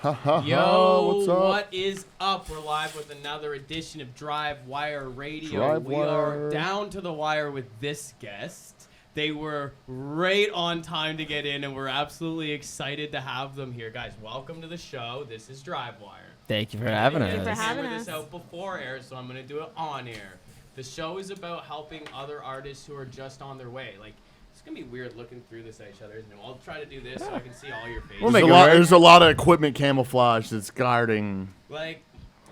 Yo, what's up? What is up? We're live with another edition of DriveWire Radio. We are down to the wire with this guest. They were right on time to get in, and we're absolutely excited to have them here. Guys, welcome to the show. This is DriveWire. Thank you for having us. Thank you for having I us. this out before air, so I'm going to do it on air. The show is about helping other artists who are just on their way. Like, it's going to be weird looking through this at each other, isn't it? I'll try to do this so I can see all your faces. There's a lot of equipment camouflage that's guarding. Like,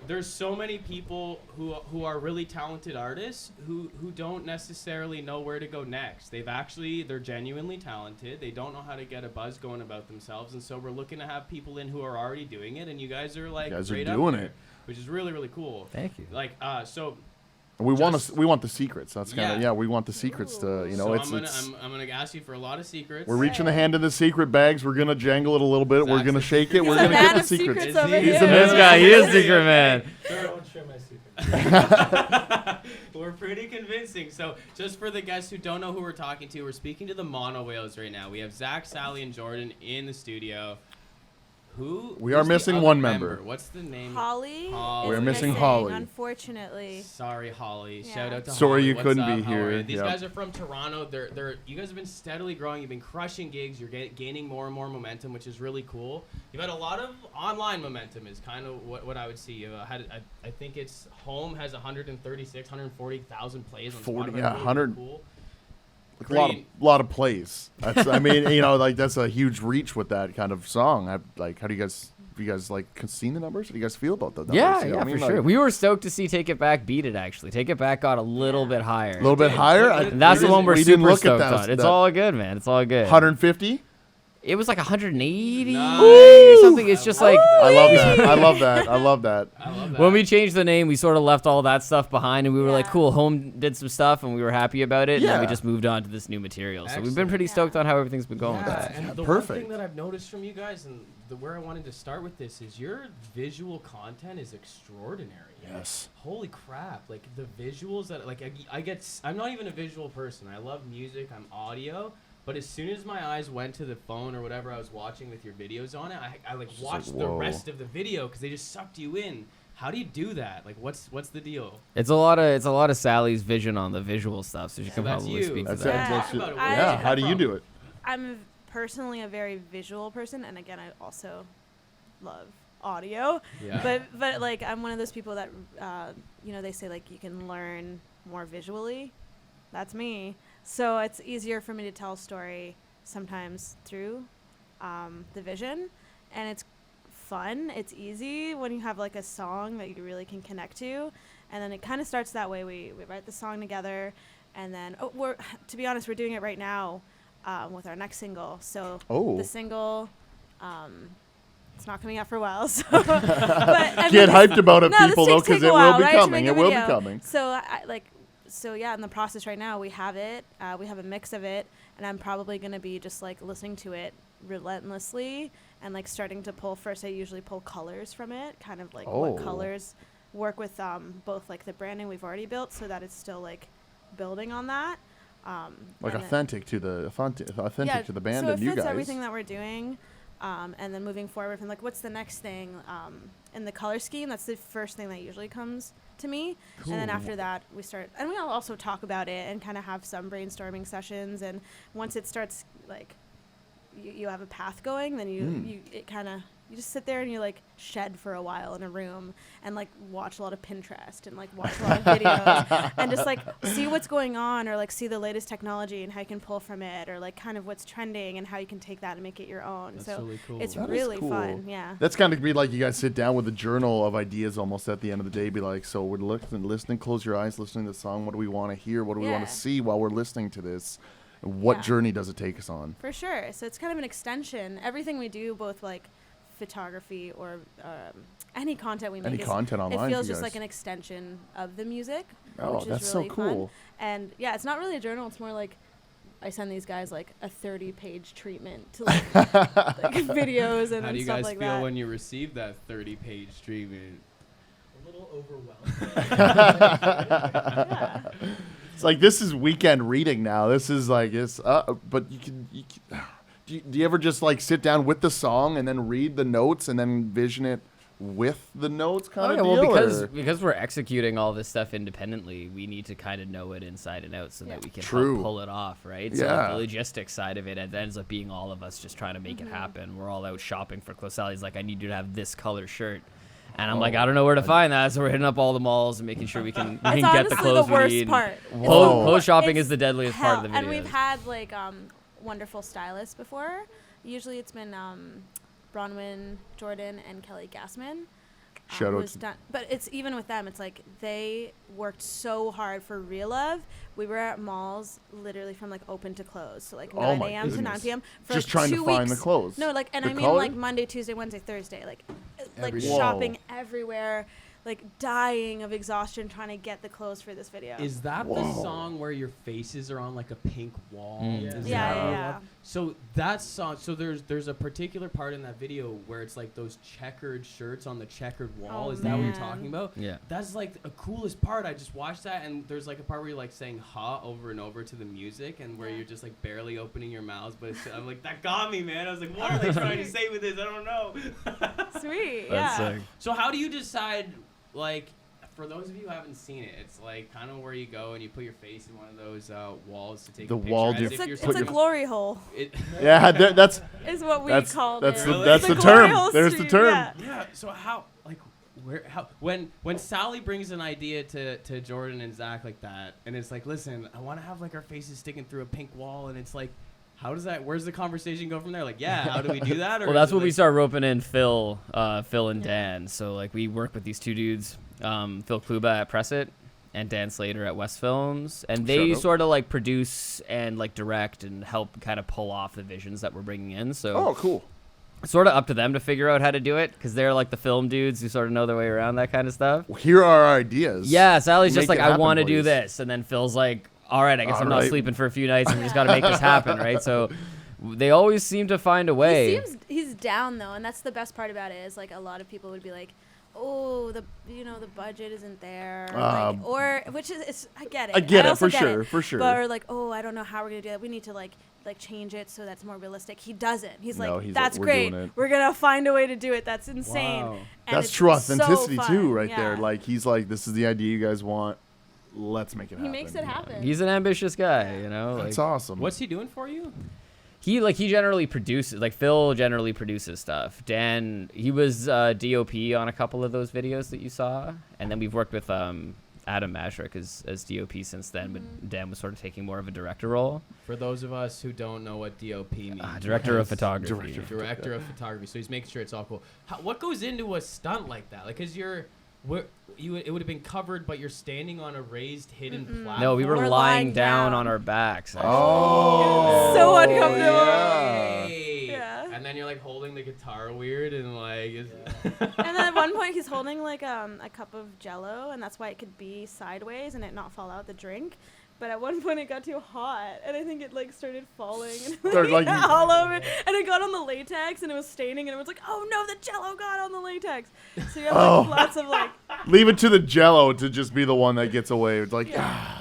there's so many people who are really talented artists who don't necessarily know where to go next. They're genuinely talented. They don't know how to get a buzz going about themselves, and so we're looking to have people in who are already doing it, and you guys are like right up doing there, it, which is really, really cool. Thank you. Like, so. We want the secrets. That's kind of we want the secrets to So I'm gonna ask you for a lot of secrets. We're reaching the hand in the secret bags. We're gonna jangle it a little bit. We're gonna shake it. We're gonna get the secrets. He's over He's here. this guy. He is secret man. Don't share my secret. We're pretty convincing. So just for the guests who don't know who we're talking to, we're speaking to the MONOWHALES right now. We have Zach, Sally, and Jordan in the studio. We are missing one member. What's the name? Holly. We're missing Holly. Unfortunately. Sorry, Holly. Yeah. Shout out to Sorry Holly. you What's couldn't up? be How are here. you? These Yep. guys are from Toronto. You guys have been steadily growing. You've been crushing gigs. You're gaining more and more momentum, which is really cool. You've had a lot of online momentum. Is kind of what I would see. You I think it's Home has 140,000 plays on Spotify. Yeah, 100. Cool. A lot of plays. That's that's a huge reach with that kind of song. How do you guys? Have you guys seen the numbers? How do you guys feel about the numbers? Yeah, for sure. We were stoked to see Take It Back beat it, actually. Take It Back got a little bit higher. A little bit higher? And that's the one we're super stoked on. It's all good, man. It's all good. 150? It was like 180 Nice. or something. It's just like... I love that. I love that. I love that. When we changed the name, we sort of left all that stuff behind, and we were like, cool, Home did some stuff, and we were happy about it, and then we just moved on to this new material. So we've been pretty stoked on how everything's been going with that. And the one thing that I've noticed from you guys, and where I wanted to start with this, is your visual content is extraordinary. Yes. Holy crap. Like, the visuals that... I'm not even a visual person. I love music. I'm audio. But as soon as my eyes went to the phone or whatever I was watching with your videos on it, I watched the rest of the video because they just sucked you in. How do you do that? Like, what's the deal? It's a lot of Sally's vision on the visual stuff, so she can that's probably you. speak to That's that. Yeah. How do you do it? I'm personally a very visual person, and again, I also love audio. Yeah. But like, I'm one of those people that they say like you can learn more visually. That's me. So it's easier for me to tell a story sometimes through the vision, and it's fun. It's easy when you have like a song that you really can connect to, and then it kind of starts that way. We write the song together, and then to be honest, we're doing it right now with our next single. So the single. It's not coming out for a while, so get hyped about it, people, though, because it will be coming. It will be coming. So in the process right now, we have it. We have a mix of it, and I'm probably going to be just like listening to it relentlessly and like starting to pull. First, I usually pull colors from it, kind of like what colors work with both like the branding we've already built, so that it's still like building on that. Authentic to the band so and you guys. So it fits everything that we're doing. And then moving forward from like, what's the next thing in the color scheme? That's the first thing that usually comes to me. Cool. And then after that, we start, and we'll also talk about it and kind of have some brainstorming sessions. And once it starts, like, you have a path going, then you just sit there and you like shed for a while in a room and like watch a lot of Pinterest and like watch a lot of videos and just like see what's going on, or like see the latest technology and how you can pull from it, or like kind of what's trending and how you can take that and make it your own. That's so really cool. it's that really cool. fun. Yeah. That's kind of be like you guys sit down with a journal of ideas almost at the end of the day. Be like, so we're listening, close your eyes, listening to the song. What do we want to hear? What do we want to see while we're listening to this? What journey does it take us on? For sure. So it's kind of an extension. Everything we do, both like photography or any content we make, content online, it feels just like an extension of the music. Oh, which that's is really so cool. Fun. And yeah, it's not really a journal. It's more like I send these guys like a 30-page treatment to like, like videos and stuff like that. How do you guys feel when you receive that 30-page treatment? A little overwhelmed. Yeah. It's like, this is weekend reading now. This is like, but do do you ever just like sit down with the song and then read the notes and then vision it with the notes kind of deal? Well, because we're executing all this stuff independently, we need to kind of know it inside and out so that we can help pull it off, right? So like, the logistics side of it ends up being all of us just trying to make it happen. We're all out shopping for clothes. Sally's like, I need you to have this color shirt. And I'm like, I don't know where to find that, so we're hitting up all the malls and making sure we can get the clothes the worst we need. part. Clothes shopping is the deadliest part of the video. And we've had like wonderful stylists before. Usually it's been Bronwyn Jordan and Kelly Gassman. Shout out to but it's even with them, it's like they worked so hard for Real Love. We were at malls literally from like open to close, so like 9 a.m. to 9 p.m. for just like trying 2 to weeks. find the clothes. No, like, and the I mean color? like Monday, Tuesday, Wednesday, Thursday, like Whoa. shopping everywhere, like dying of exhaustion trying to get the clothes for this video. Is that the song where your faces are on like a pink wall? Is Yeah, that- yeah. So that song, so there's a particular part in that video where it's like those checkered shirts on the checkered wall. Oh, Is that what you're man. talking about? Yeah. That's like the coolest part. I just watched that, and there's like a part where you're like saying "ha" over and over to the music, and where you're just like barely opening your mouths. But I'm like, that got me, man. I was like, what are they trying to say with this? I don't know. Sweet. That's yeah. sick. So how do you decide, like, for those of you who haven't seen it, it's like kind of where you go and you put your face in one of those walls to take The a picture. wall, as dude. if It's you're a supposed- glory hole. Yeah, that's Is what we that's called that's it. the Really? that's The the glory term. hole There's the stream, term. yeah. Yeah. So how, like, where, how, when Sally brings an idea to Jordan and Zach like that, and it's like, listen, I want to have like our faces sticking through a pink wall, and it's like, how does that? Where's the conversation go from there? Like, yeah, how do we do that? Or Well, that's is it when we like- start roping in Phil and Dan. So like we work with these two dudes, Phil Kluba at Press It and Dan Slater at West Films, and they Shout out. sort of like produce and like direct and help kind of pull off the visions that we're bringing in. So Oh, cool. it's sort of up to them to figure out how to do it because they're like the film dudes who sort of know their way around that kind of stuff. Well, here are our ideas. Yeah, Sally's just Make like, it I happen, want to do boys. this, and then Phil's like, all right, I guess I'm not Alright. sleeping for a few nights, and we just got to make this happen, right? So they always seem to find a way. He's down though, and that's the best part about it. Is like a lot of people would be like, "Oh, the budget isn't there," or which is I get it. I get it also for get sure, it. for sure. But or like, "Oh, I don't know how we're gonna do that. We need to like change it so that's more realistic." He doesn't. He's No, like, he's like, "That's "We're great. doing it." We're gonna find a way to do it. That's insane." Wow. And That's it's true so authenticity too, fun. right there. Yeah. Like he's like, this is the idea you guys want. Let's make it happen. he makes it happen. He's an ambitious guy, you know. That's Like, awesome. What's he doing for you? he generally produces, like Phil generally produces stuff. Dan, he was DOP on a couple of those videos that you saw, and then we've worked with Adam Mashrick as DOP since then, but Dan was sort of taking more of a director role. For those of us who don't know what DOP means, Director of photography. Director of photography. So he's making sure it's all cool. What goes into a stunt like that? Like, cause it would have been covered, but you're standing on a raised hidden platform. No, we were We're lying lying down down. on our backs. Oh, So uncomfortable. Yeah. Yeah. And then you're like holding the guitar weird and like. And then at one point he's holding like a cup of Jello, and that's why it could be sideways and it not fall out the drink. But at one point it got too hot, and I think it like started falling and Started, like- all over, and it got on the latex, and it was staining, and it was like, oh no, the Jello got on the latex. So you have like lots of like, Leave it to the Jello to just be the one that gets away. It's like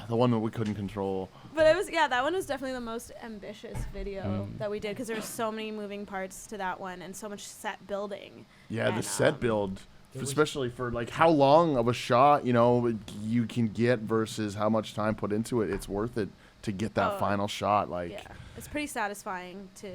the one that we couldn't control. but it was that one was definitely the most ambitious video that we did because there were so many moving parts to that one and so much set building. Yeah, the And, set build, especially for like how long of a shot you can get versus how much time put into it. It's worth it to get that Oh, final shot. Like, Yeah, it's pretty satisfying to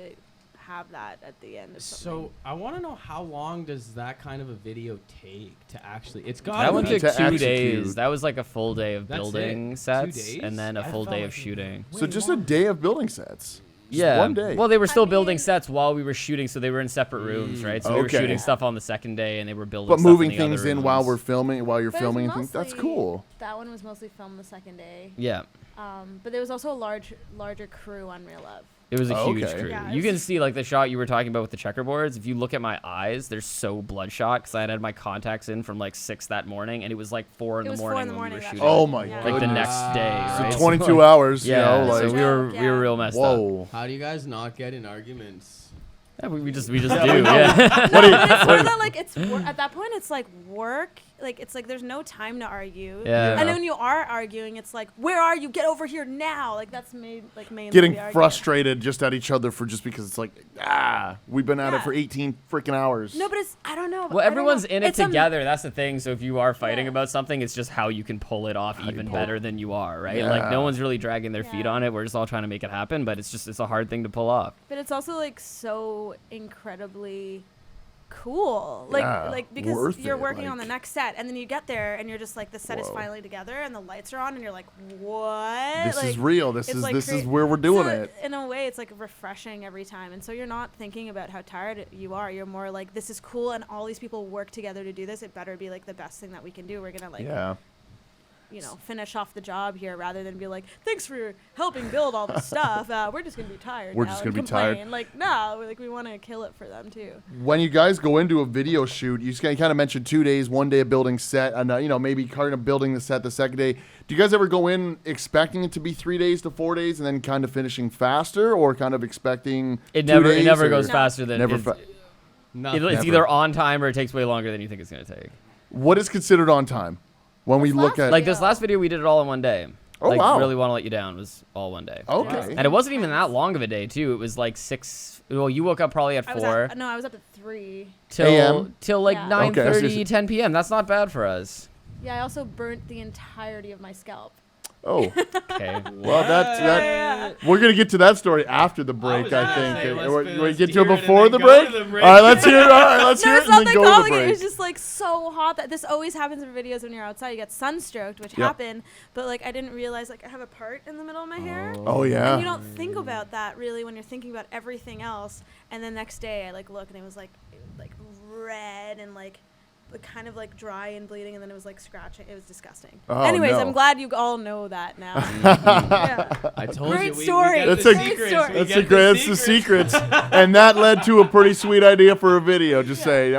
have that at the end of So something. I want to know how long does that kind of a video take to actually? It's got That one be took to 2 execute. days. That was like a full day of That's building it? 2 sets days? and then a I full felt day like of shooting. so just a day of building sets. Just Yeah. one day. Well, they were still I building mean- sets while we were shooting, so they were in separate rooms, right? So we were Okay. shooting stuff on the second day, and they were building. but stuff moving in the other things in while rooms. you're filming But it was and things. That's mostly- cool. That one was mostly filmed the second day. Yeah, But there was also a larger crew on Real Love. it was a Oh, huge okay. crew. Yeah, You it can was- see like the shot you were talking about with the checkerboards. If you look at my eyes, they're so bloodshot because I had my contacts in from like 6 that morning, and it was like 4 in It the was 4 morning in the when we were morning, shooting. Oh my Yeah. god. Like the next day, So right? So 22 hours. Yeah, You know, so like, we were Yeah. real messed up. whoa. How do you guys not get in arguments? Yeah, we just do. Yeah. But it's more that like at that point it's like work like it's like there's no time to argue. Yeah. And then when you are arguing, it's like, where are you? Get over here now. Like that's mainly Getting the argument. frustrated just at each other for just because it's like, we've been at it for 18 freaking hours. No, but it's I don't know. Well, everyone's in it It's together. That's the thing. So if you are fighting Yeah. about something, it's just how you can pull it off even better than you are, right? Yeah. Like no one's really dragging their feet Yeah. on it. We're just all trying to make it happen, but it's a hard thing to pull off. But it's also like so incredibly cool, like Yeah, because worth you're it, working on like- the next set, and then you get there, and you're just like, the set is Whoa. finally together, and the lights are on, and you're like, what? This like, is real. This it's is like this is crea- where we're doing so it. In a way, it's like refreshing every time, and so you're not thinking about how tired you are. You're more like, this is cool, and all these people work together to do this. It better be like the best thing that we can do. We're gonna like, Yeah. finish off the job here, rather than be like, thanks for helping build all the stuff. We're just gonna be tired. We're now just and gonna be tired. complain. Like, no, like we want to kill it for them too. When you guys go into a video shoot, you kind of mentioned 2 days, 1 day of building set, and maybe kind of building the set the second day. Do you guys ever go in expecting it to be 3 days to 4 days, and then kind of finishing faster, or kind of expecting It 2 never days, goes or- faster than Never. it's, Nothing. it's either on time or it takes way longer than you think it's gonna take. What is considered on time when we This look last at? Like this last video, we did it all in one day. Oh, like, wow. Really want to let you down was all one day. Okay. And it wasn't even that long of a day too. It was like 6. Well, you woke up probably at 4 I was up at 3. till like Yeah. 9:30, Okay, 10 p.m. That's not bad for us. Yeah, I also burnt the entirety of my scalp. Oh, Okay. well, that we're gonna get to that story after the break. was I gonna think. say, let's We let's get to it hear it and before then the go break. to the break. All right, let's hear it. All right, let's No, hear it's it and not then that go to the complicated. break. It's just like so hot that this always happens in videos when you're outside. You get sunstroked, which Yep. happened, but like I didn't realize like I have a part in the middle of my hair. Oh yeah. And you don't think about that really when you're thinking about everything else. And the next day I like look and it was like red and like kind of like dry and bleeding, and then it was like scratching. It was disgusting. Oh, Anyways, no. I'm glad you all know that now. Yeah. I told Great you. We story. get That's the a- secrets. Great We That's get the great. That's the secrets, and that led to a pretty sweet idea for a video. Just say,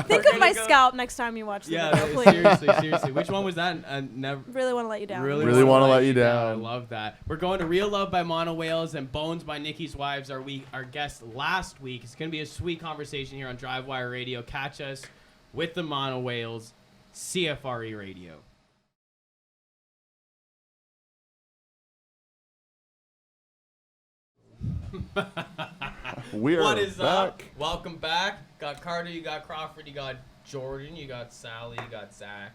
Think of my scalp next time you watch the Yeah, video, please. seriously. Which one was that? Never. Really want to let you down. Really wanna let you down. I love that. We're going to Real Love by MONOWHALES and Bones by Nikki's Wives. Our guest last week. It's going to be a sweet conversation here on DriveWire Radio. Catch us with the MONOWHALES, CFRE Radio. We are What is up? back. Welcome back. Got Carter, you got Crawford, you got Jordan, you got Sally, you got Zach.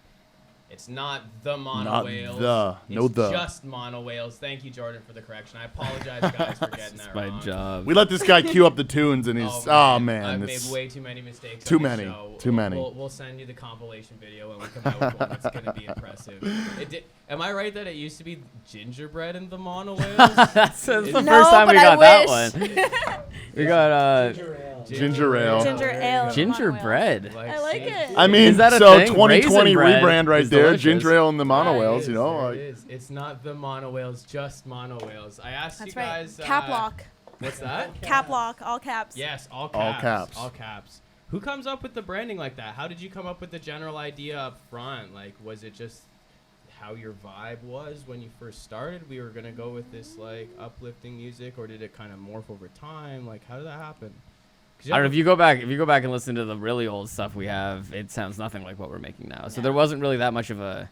It's not the MONOWHALES. No the. It's just MONOWHALES. Thank you, Jordan, for the correction. I apologize, guys, for getting that My wrong. job. We let this guy cue up the tunes, and he's man, I've made it's way too many mistakes. too on the many, show. too many. We'll send you the compilation video when we come out with one. It's gonna be impressive. Am I right that it used to be gingerbread in the MONOWHALES? That's the No, first time we but got I that wish. one. We got Ginger ale. Ginger ale. Ginger ale. gingerbread. I like it. I mean, Is that a so thing? 2020 Raisin bread rebrand right is there. delicious. Ginger ale and the There MONOWHALES. it You know, is, like, there it is. It's not the MONOWHALES, just MONOWHALES. I asked That's you right. guys. Cap lock. What's that? Cap lock. All caps. Yes, all All caps. caps. All caps. Who comes up with the branding like that? How did you come up with the general idea up front? Like, was it just how your vibe was when you first started? We were gonna go with this like uplifting music, or did it kind of morph over time? Like, how did that happen? I don't know if you go back and listen to the really old stuff we have, it sounds nothing like what we're making now. So No. there wasn't really that much of a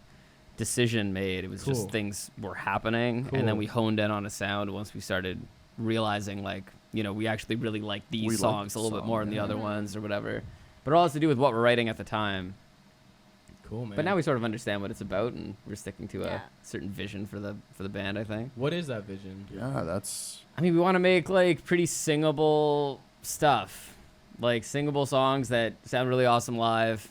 decision made. It was Cool. just things were happening, and then Cool. we honed in on a sound once we started realizing like, we actually really like We these like songs the a little bit song, more than the yeah. other ones or whatever. But it all has to do with what we're writing at the time. Cool, man. But now we sort of understand what it's about, and we're sticking to Yeah. a certain vision for the band, I think. What is that vision? yeah, that's I mean, we want to make like pretty singable stuff, like singable songs that sound really awesome live.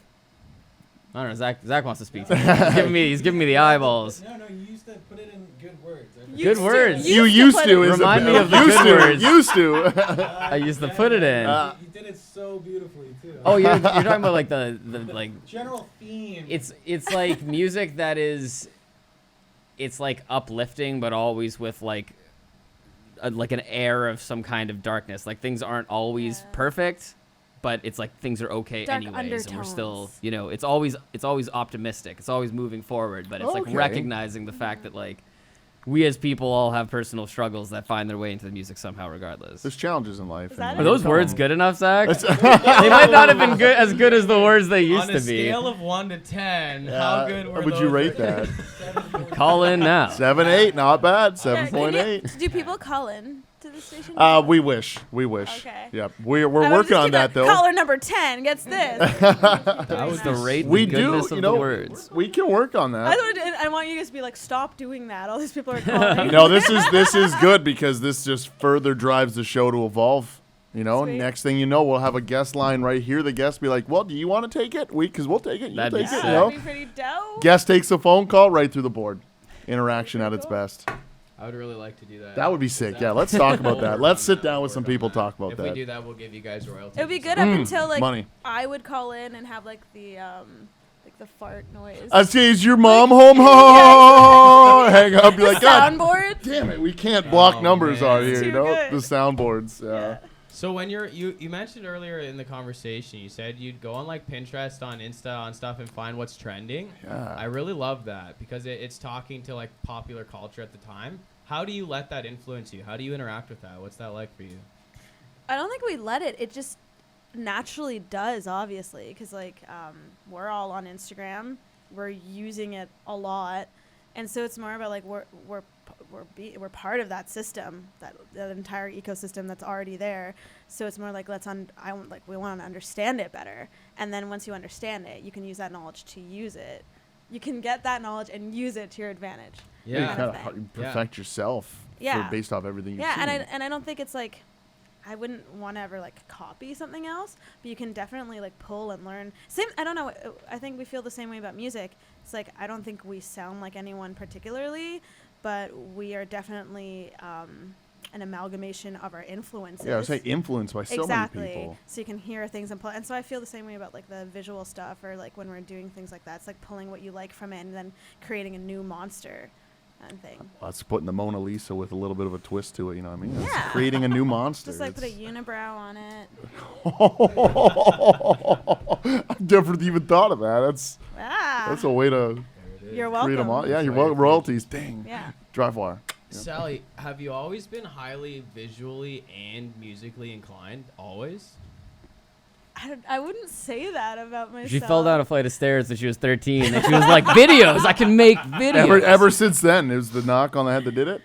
I don't know. Zach wants to speak to me. He's giving me the eyeballs. No, you used to put it in good words. Good words. you used put to. it- Is Remind a, me of the used good to. words. Used to. I used to put it in. You did it so beautifully too. Oh, you're talking about like the like. General theme. It's like music that is, it's like uplifting, but always with like an air of some kind of darkness. Like things aren't always Yeah. perfect, but it's like things are okay Dark anyways, and we're still, undertones. it's always optimistic. It's always moving forward, but it's like Okay. recognizing the fact that like we as people all have personal struggles that find their way into the music somehow, regardless. There's challenges in life. that Are those words good enough, Zach? That's- They might not have been good as good as the words they used On to a be. scale of 1 to 10, how good were would those? you rate that? Call in now. 7.8, not bad. Yeah, can 7.8. do people call in to the station? We wish. Okay. Yep. We're I would working just on keep that it, though. Caller number 10 gets this. That was the rate We the do, goodness of the words. we can work on that. I want you guys to be like, stop doing that. All these people are calling. No, this is good because this just further drives the show to evolve. You know, Sweet. next thing you know, we'll have a guest line right here. The guest be like, "Well, do you want to take it? Because we'll take it. You That'd be take it." sick. You That'd know, be pretty dope. guest takes a phone call right through the board. Interaction at its Cool. best. I would really like to do that. That would be sick. Yeah, let's talk about that. Let's sit down with some people, If talk about If that. we do that, we'll give you guys royalties. It would be good up until like money. I would call in and have like the fart noise. I say, is your mom home? Hang up. Be like, God Soundboard. damn it, we can't block Oh, numbers man. on here. Too You know, good. the soundboards. Yeah. So when you mentioned earlier in the conversation, you said you'd go on like Pinterest, on Insta, on stuff and find what's trending. Yeah. I really love that because it's talking to like popular culture at the time. How do you let that influence you? How do you interact with that? What's that like for you? I don't think we let it. It just naturally does, obviously, because like we're all on Instagram. We're using it a lot, and so it's more about like we're part of that system, that entire ecosystem that's already there. So it's more like we want to understand it better, and then once you understand it, you can use that knowledge to use it. You can get that knowledge and use it to your advantage. You Yeah. kind Kind of of perfect yourself. Yeah. Based off everything you've Yeah, seen. and I don't think it's like, I wouldn't want to ever like copy something else, but you can definitely like pull and learn. I don't know. I think we feel the same way about music. It's like I don't think we sound like anyone particularly, but we are definitely an amalgamation of our influences. Yeah, I would say influenced by so many people. So you can hear things and so I feel the same way about like the visual stuff, or like when we're doing things like that. It's like pulling what you like from it and then creating a new monster and thing. Well, that's putting the Mona Lisa with a little bit of a twist to it, you know what I mean? That's Yeah. creating a new monster. Just like put a unibrow on it. I've never even thought of that. That's a way to There it is. You're create a welcome. yeah, you're That's welcome. right. Royalties. Dang. Yeah. DriveWire. Sally, have you always been highly visually and musically inclined? Always? I wouldn't say that about myself. She fell down a flight of stairs when she was 13, and she was like, "Videos, I can make videos." Ever since then, it was the knock on the head that did it.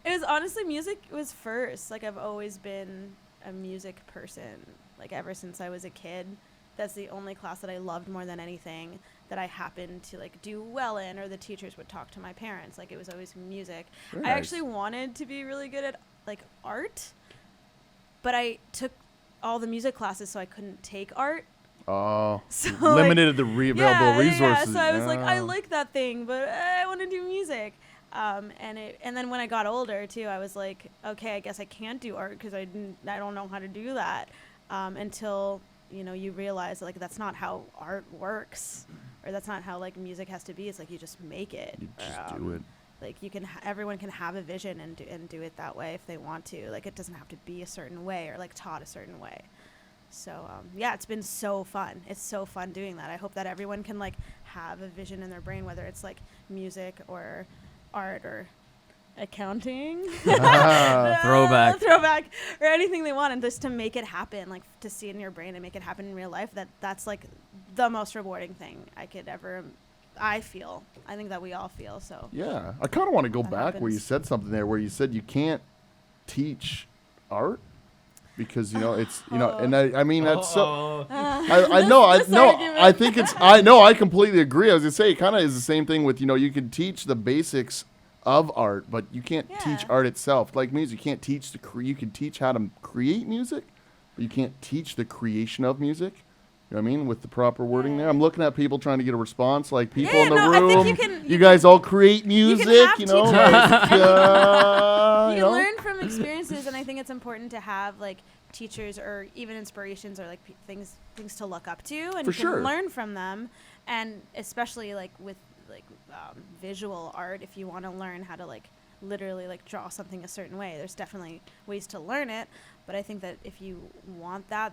It was honestly music was first. Like I've always been a music person. Like ever since I was a kid. That's the only class that I loved more than anything, that I happened to like do well in, or the teachers would talk to my parents. Like it was always music. Very I nice. actually wanted to be really good at like art, but I took all the music classes, so I couldn't take art. Oh, So, limited the available resources. So I was like, I Yeah. like that thing, but I want to do music. And then when I got older too, I was like, okay, I guess I can't do art because I don't know how to do that. Until you realize like that's not how art works, or that's not how like music has to be. It's like you just make it. You just do it. Like you can, everyone can have a vision and do it that way if they want to. Like it doesn't have to be a certain way or like taught a certain way. So yeah, it's been so fun. It's so fun doing that. I hope that everyone can like have a vision in their brain, whether it's like music or art or accounting, Throwback. or anything they want, and just to make it happen, like to see it in your brain and make it happen in real life. That's like the most rewarding thing I could ever. I think that we all feel. So Yeah, I kind of want to go That back where you happens. said something there, where you said you can't teach art because it's and I mean that's so. I know This argument. I think it's I completely agree. I was gonna say it kind of is the same thing with you can teach the basics of art, but you can't teach Yeah. art itself. Like music, you can't teach you can teach how to create music, but you can't teach the creation of music. You know what I mean? With the proper wording there. I'm looking at people trying to get a response, like people in the no, I room. think you guys all create music, have you know? teachers. like, You you can know? learn from experiences, and I think it's important to have like teachers or even inspirations or like things to look up to, and For you sure. can learn from them. And especially like with like visual art, if you want to learn how to like literally like draw something a certain way, there's definitely ways to learn it. But I think that if you want that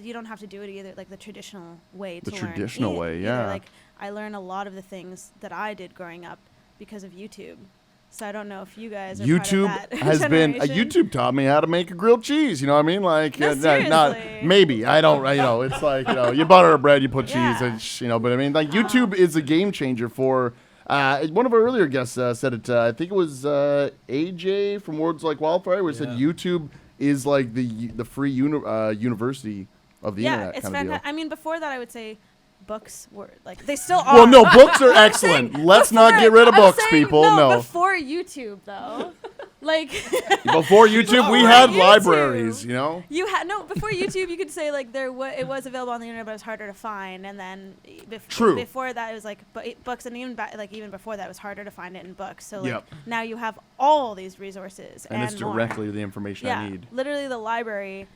you don't have to do it either like the traditional way to The learn. traditional way, either. yeah. Like I learn a lot of the things that I did growing up because of YouTube. So I don't know if you guys are YouTube part of that has been generation. YouTube taught me how to make a grilled cheese. You know what I mean? Like, No, not seriously. maybe. I don't. You know, it's like you butter a bread, you put cheese, Yeah. and but I mean, like YouTube is a game changer for. One of our earlier guests said it. I think it was AJ from Words Like Wildfire, where he said YouTube is like the free university of the internet. It's kind of deal. fantastic. I mean, before that, I would say books were like they still are. Well, no, books are excellent. Let's not get rid of books, people. No. Before YouTube, though, like Before YouTube, we had libraries. You know. you had before YouTube, you could say like it was available on the internet, but it was harder to find. And then True. before that, it was like books, and even before that, it was harder to find it in books. So like Yep. now you have all these resources And it's more. directly the information I need. Literally the library.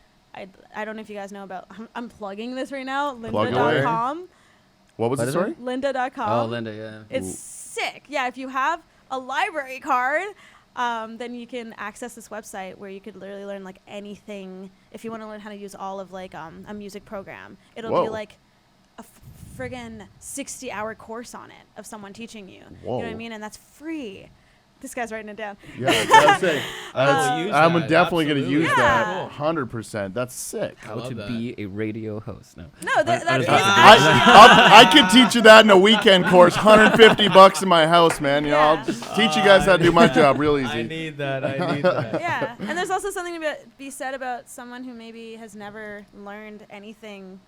I don't know if you guys know about. I'm plugging this right now. Plug away. Lynda.com. What was What the is story? Lynda.com. Oh, Linda, yeah. It's sick. Yeah, if you have a library card, then you can access this website where you could literally learn like anything. If you want to learn how to use all of like a music program, it'll Whoa. be like a friggin' 60-hour course on it of someone teaching you. Whoa. You know what I mean? And that's free. This guy's writing it down. Yeah, I'd say. I will use I'm that, definitely going to absolutely. use Yeah. that 100%. That's sick. I How love to that. be a radio host. No. No, that is I could teach you that in a weekend course, $150 in my house, man. You know, Yeah. I'll just teach you guys how to do my job real easy. I need that. I need that. yeah, and there's also something to be said about someone who maybe has never learned anything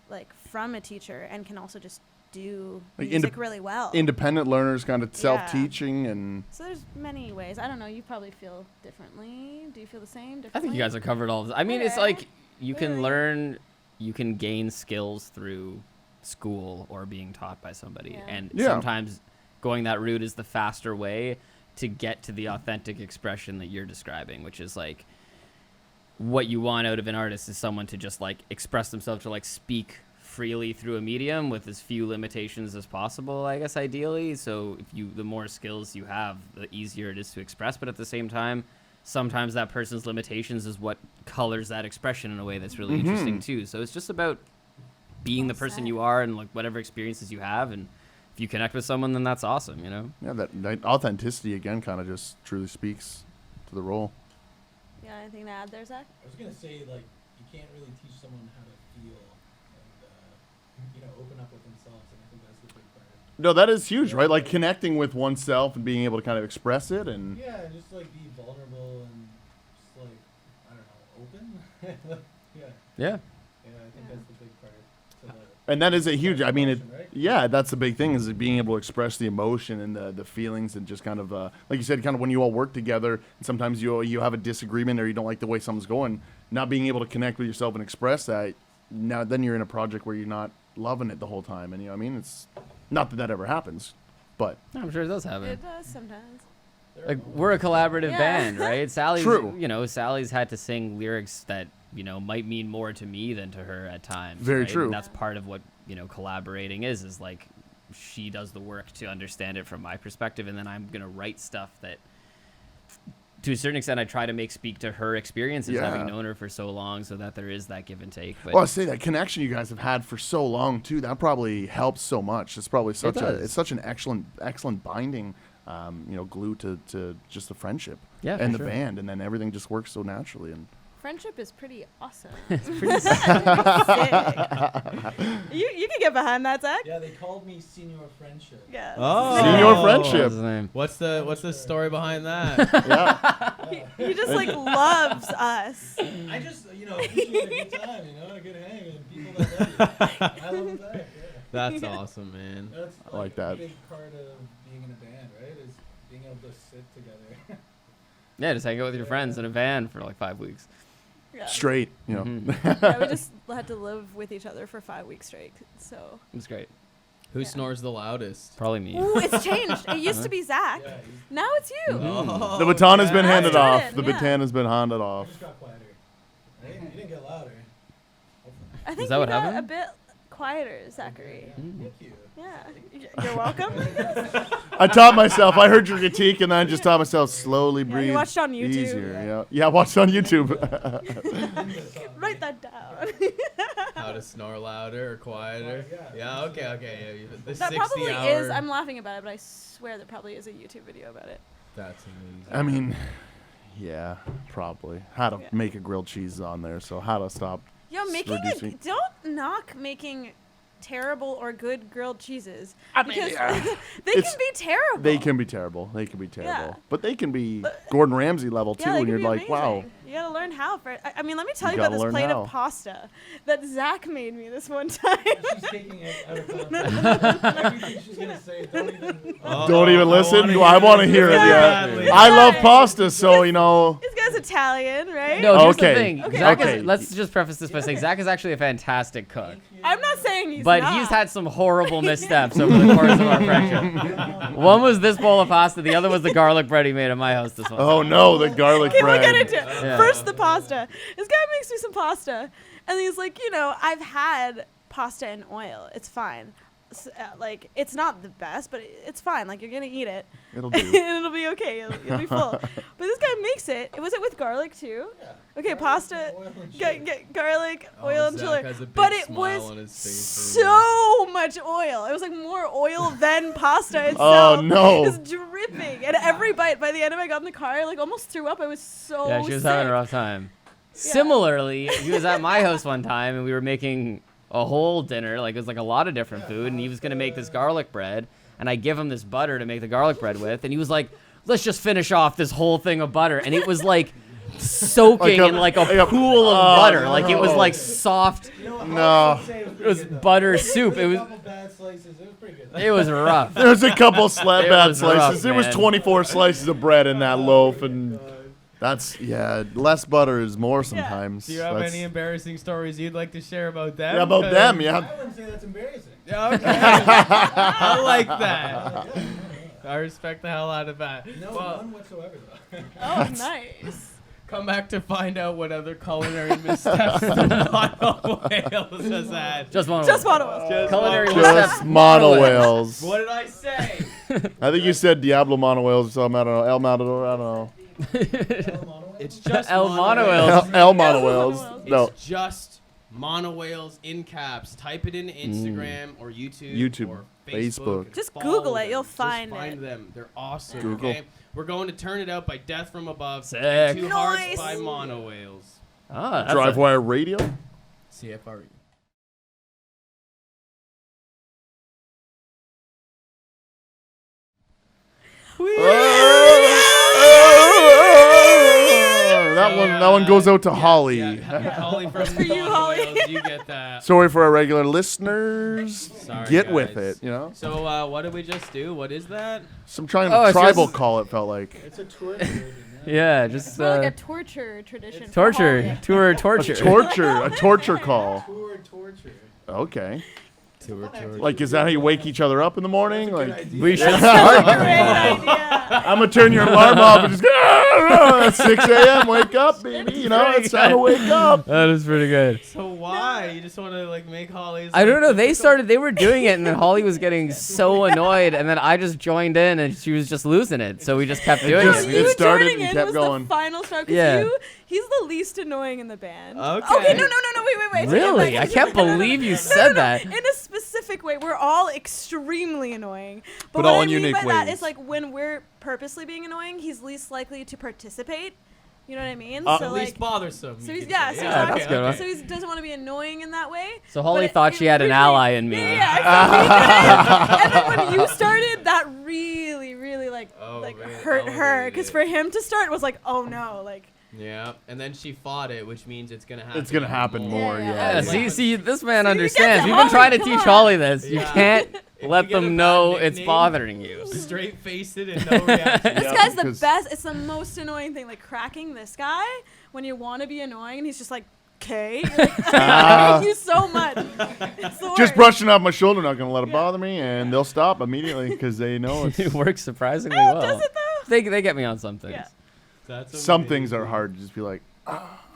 like from a teacher and can also just do Like music really well. Independent learners, kind of self-teaching, and So there's many ways. I don't know. You probably feel differently. Do you feel the same? I think you guys have covered all of this. I mean, it's Okay. like you can Really? learn, you can gain skills through school or being taught by somebody. Yeah. And Yeah. sometimes going that route is the faster way to get to the authentic expression that you're describing, which is like what you want out of an artist is someone to just like express themselves, to like speak freely through a medium with as few limitations as possible, I guess, ideally. So the more skills you have, the easier it is to express. But at the same time, sometimes that person's limitations is what colors that expression in a way that's really interesting too. So it's just about being the person you are and like whatever experiences you have. And if you connect with someone, then that's awesome, you know? yeah, that authenticity again kind of just truly speaks to the role. Yeah, anything to add there, Zach? I was gonna say, like, you can't really teach someone how to feel and open up with themselves, and I think that's the big part. No, that is huge, right? Like connecting with oneself and being able to kind of express it, and Yeah, and just like be vulnerable and just like I don't know, open. yeah, Yeah. I think that's the big part. To and that is a huge. I mean, emotion, right? yeah, that's the big thing is being able to express the emotion and the feelings and just kind of like you said, kind of when you all work together, and sometimes you have a disagreement or you don't like the way something's going, not being able to connect with yourself and express that. Now then you're in a project where you're not loving it the whole time, and you know what I mean, it's not that ever happens, but I'm sure it does happen. It does sometimes. Like we're a collaborative Yeah. band, right? Sally's, True. Sally's had to sing lyrics that, might mean more to me than to her at times. Very right? true. And that's part of what, collaborating is like she does the work to understand it from my perspective, and then I'm going to write stuff that to a certain extent I try to make speak to her experiences, Yeah. having known her for so long, so that there is that give and take. But well, I say that connection you guys have had for so long too. That probably helps so much. It's probably does. such an excellent binding, glue to just the friendship Yeah, and for the sure. band, and then everything just works so naturally. And Friendship is pretty awesome. it's pretty Sick. You can get behind that, Zach. Yeah, they called me Senior Friendship. Yeah. Oh. Senior friendship. What's his name? What's the story behind that? yeah, He just like loves us. I just appreciate a good time, a good hang, and people that love you. I love it back. Yeah. That's awesome, man. That's I like that. A big part of being in a band, right? Is being able to sit together. Yeah, just hang out with your friends in a van for like 5 weeks. Yeah. straight. Mhm. Yeah, we just had to live with each other for 5 weeks straight. So. It was great. Who Yeah. snores the loudest? Probably me. Ooh, it's changed. It used to be Zach. Yeah, Now it's you. Oh, The baton has been yeah. handed Jordan, off. The yeah. baton has been handed you off. just got quieter, right? You didn't get louder. I think that you what got happened? a bit quieter, Zachary. Yeah, Mm. thank you. Yeah. You're welcome. I taught myself. I heard your critique, and then I just taught myself slowly Yeah, you breathe. watched on YouTube. Easier. Yeah, I watched on YouTube. Write that down. How to snore louder or quieter? Yeah. Okay. Yeah, the That 60 probably hour. is. I'm laughing about it, but I swear there probably is a YouTube video about it. That's amazing. I mean, yeah, probably. How to make a grilled cheese on there, so how to stop. Yo, don't knock making terrible or good grilled cheeses. Because they can be terrible. They can be terrible. Yeah. But they can be Gordon Ramsay level too, they and can you're be like, wow. amazing. You gotta learn how. I mean, let me tell You you about gotta this learn plate how. of pasta that Zach made me this one time. She's taking it out of context. Everything she's gonna say, don't even Listen. I want to hear it. Yeah. I love pasta, so you know. This guy's Italian, right? No, here's Okay. the thing. Okay. Zach Okay. let's just preface this by saying Zach is actually a fantastic cook. I'm not saying he's But not. he's had some horrible missteps over the course of our friendship. One was this bowl of pasta. The other was the garlic bread he made at my house this one. Oh no, the garlic Okay, we'll bread. get into it. Yeah. First, the pasta. This guy makes me some pasta, and he's like, I've had pasta in oil. It's fine. Like, it's not the best, but it's fine. Like, you're gonna eat it, It'll and do. it'll be okay. You'll be full. But this guy makes it. Was it with garlic too? Yeah. Okay, pasta, Oil and sugar. garlic, Oh, oil, and Zach chili. has a big But it smile was on his face for me. so much oil. It was like more oil than pasta itself. Oh no. It was dripping, and every bite. By the end of it, I got in the car, I like almost threw up. I was so Yeah, she was sick. having a rough time. Similarly, he was at my house one time, and we were making a whole dinner. Like, it was like a lot of different food, and he was going to make this garlic bread, and I give him this butter to make the garlic bread with, and he was like, let's just finish off this whole thing of butter. And it was like soaking in like a pool of butter. Like, it was like soft. No. It was butter soup. It was Bad slices. It was pretty good. it was rough. There's a couple slap It bad was rough, slices. There was man. 24 slices of bread in that loaf, and that's less butter is more sometimes. Do you have That's- any embarrassing stories you'd like to share about them? Yeah, about them, I yeah. wouldn't say that's embarrassing. Yeah, okay. I like that. I respect the hell out of that. No, Well, none whatsoever, though. Oh, nice. come back to find out what other culinary missteps the MONOWHALES has had. Just one. Just MONOWHALES. Culinary Just missteps. MONOWHALES. What did I say? I think you said Diablo MONOWHALES or something. I don't know. El Matador. I don't know. It's just El MONOWHALES. El MONOWHALES. No. It's just MONOWHALES in caps. Type it in Instagram or YouTube. YouTube, or Facebook. and Just follow Google it, them. you'll Just find find it. them. They're awesome. Google. Okay? We're going to Turn It Out by Death from Above. Sick. And Two Nice. Hearts by MONOWHALES. Ah, that's DriveWire Radio. CFRE. That one goes out to Holly. Yeah, Holly from for you, Holly. MONOWHALES, you get that. Sorry for our regular listeners. Sorry, Get with guys. it, you know. So what did we just do? What is that? Some trying Oh, to it's tribal just- call. It felt like It's a tour version. Yeah, just It's more like a torture tradition. for torture, Holly. tour torture. a torture call. Tour torture. Okay. Tour. Like, is that how you wake each other up in the morning? Like, We should Great start. idea. I'm gonna turn your alarm off and just go at 6 a.m. Wake up, baby. You know, it's time to wake up. That is pretty good. So why? You just want to like make Holly's? I don't know. like, They were doing it, and then Holly was getting so annoyed, and then I just joined in, and she was just losing it. So we just kept doing just- it. You It started joining and in kept was going. the final start. 'Cause Yeah. he's the least annoying in the band. Okay. No, wait. Really? I can't believe you said that. In a specific way, we're all extremely annoying. But what all I in mean unique by that ways. is like when we're purposely being annoying, he's least likely to participate. You know what I mean? At At least bothersome. So you he's could yeah, say. so Yeah, he's that's not- good one. So he doesn't want to be annoying in that way. So Holly but thought she had an really- ally in me. Yeah. And then when you started, that really Oh, like man, hurt her elevated because it. for him to start was like, oh no, like. Yeah, and then she fought it, which means it's gonna happen. It's gonna happen more. Yeah, Yeah, Yeah. see, this man See, you understands. get it, We've been trying to Holly, teach come on. Holly this. You Yeah. can't If let you get a them bad know it's nickname, bothering you. Straight face it and no reaction. This Yeah, guy's the because- best. It's the most annoying thing. Like cracking this guy when you want to be annoying and he's just like, okay. Like, I hate you so much. It's the Just worst. brushing off my shoulder, not gonna let it bother me, and they'll stop immediately because they know it's. It works surprisingly Oh, well. does it though? They get me on some things. Yeah. That's Some amazing. things are hard to just be like,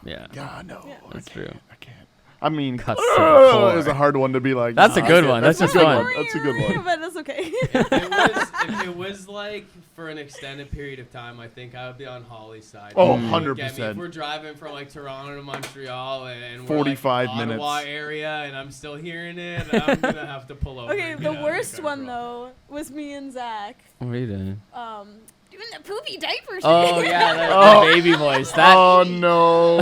Yeah, God, no, Yeah. that's true. I can't. I mean, Cuts to the core. is a hard one to be like. That's a nah, good okay, one. That's a just good fun. one. That's a good one. But that's okay. If it was like for an extended period of time, I think I would be on Holly's side. Oh, Get me, 100%. If we're driving from like Toronto to Montreal and we're 45 like minutes. Ottawa area and I'm still hearing it, I'm gonna have to pull over. Okay, and the get out of worst car one for a while. though was me and Zach. What are you doing? even the poopy diapers. Oh yeah, that baby voice. That Oh no.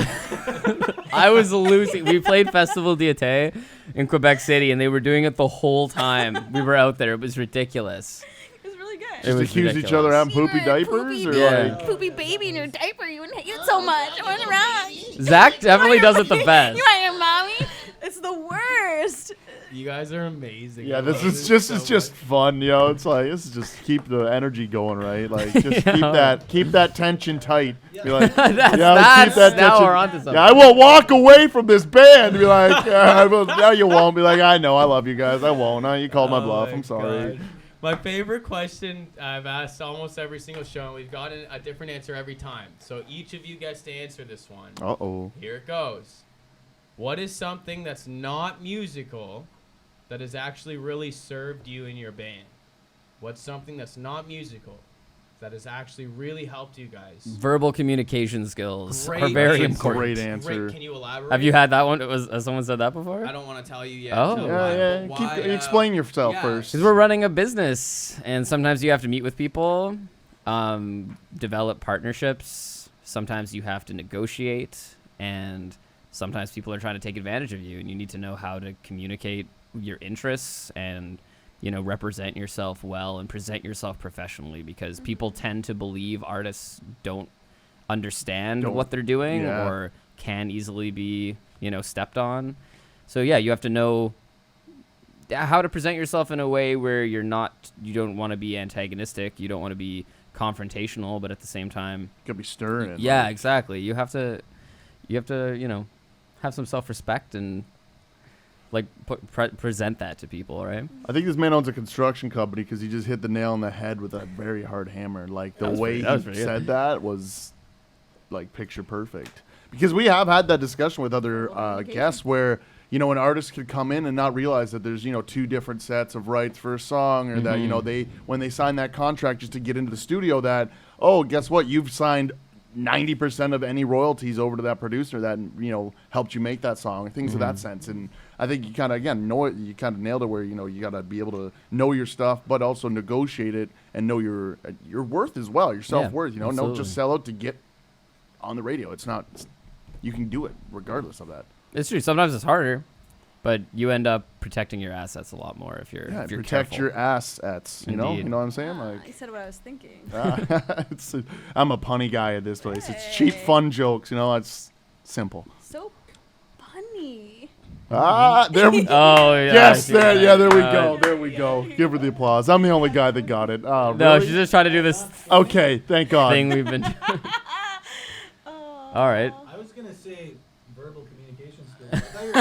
I was losing. We played Festival d'Été in Quebec City, and they were doing it the whole time we were out there. It was ridiculous. It was really good. It Just was accuse each other ridiculous. having poopy You were a diapers, or poopy, like. poopy baby in your diaper. You wouldn't hate it so much. Run around. Zach definitely does it the best. You want your mommy? It's the worst. You guys are amazing. Yeah, I this love is it just so it's just much. fun, It's like this is just keep the energy going, right? Like just Yeah. keep that tension tight. Be like, That's keep that now tension. we're onto something. Yeah, I will walk away from this band. Be like, I will. No, you won't. Be like, I know, I love you guys. I won't. You called my Oh bluff. my I'm sorry. God. My favorite question I've asked almost every single show, and we've gotten a different answer every time. So each of you gets to answer this one. Uh-oh. Here it goes. What is something that's not musical that has actually really served you in your band? What's something that's not musical that has actually really helped you guys? Verbal communication skills Great are very answer. important. Great answer. Great. Can you elaborate? Have you had that one? Has someone said that before? I don't want to tell you yet. Oh. Tell Yeah, why, yeah. but why, Explain yourself yeah. first. Because we're running a business, and sometimes you have to meet with people, develop partnerships. Sometimes you have to negotiate, and sometimes people are trying to take advantage of you, and you need to know how to communicate your interests and, represent yourself well and present yourself professionally, because people tend to believe artists don't understand what they're doing or can easily be, stepped on. So yeah, you have to know how to present yourself in a way where you don't want to be antagonistic, you don't want to be confrontational, but at the same time, Could be stirring it. yeah, like. exactly. You have to, have some self-respect and present that to people, right? I think this man owns a construction company because he just hit the nail on the head with a very hard hammer. Like the way he said that was like picture perfect. Because we have had that discussion with other guests where, an artist could come in and not realize that there's, two different sets of rights for a song, or that, when they sign that contract just to get into the studio, that, oh, guess what? You've signed 90% of any royalties over to that producer that, helped you make that song, things of that sense. And I think you kind of, again, know it. You kind of nailed it where, you got to be able to know your stuff, but also negotiate it and know your worth as well, your self-worth, Don't just sell out to get on the radio. It's not, you can do it regardless of that. It's true. Sometimes it's harder, but you end up protecting your assets a lot more if you're Protect careful. your assets, you know Indeed. what I'm saying? I said what I was thinking. I'm a punny guy at this place. It's cheap, fun jokes, it's simple. So funny. There we go. Oh yeah. Yes, there we Uh, go. There we go. Give her the applause. I'm the only guy that got it. No, really? she's just trying to do this Okay, thank God. thing we've been. All right. I was gonna say verbal communication skills. I thought you were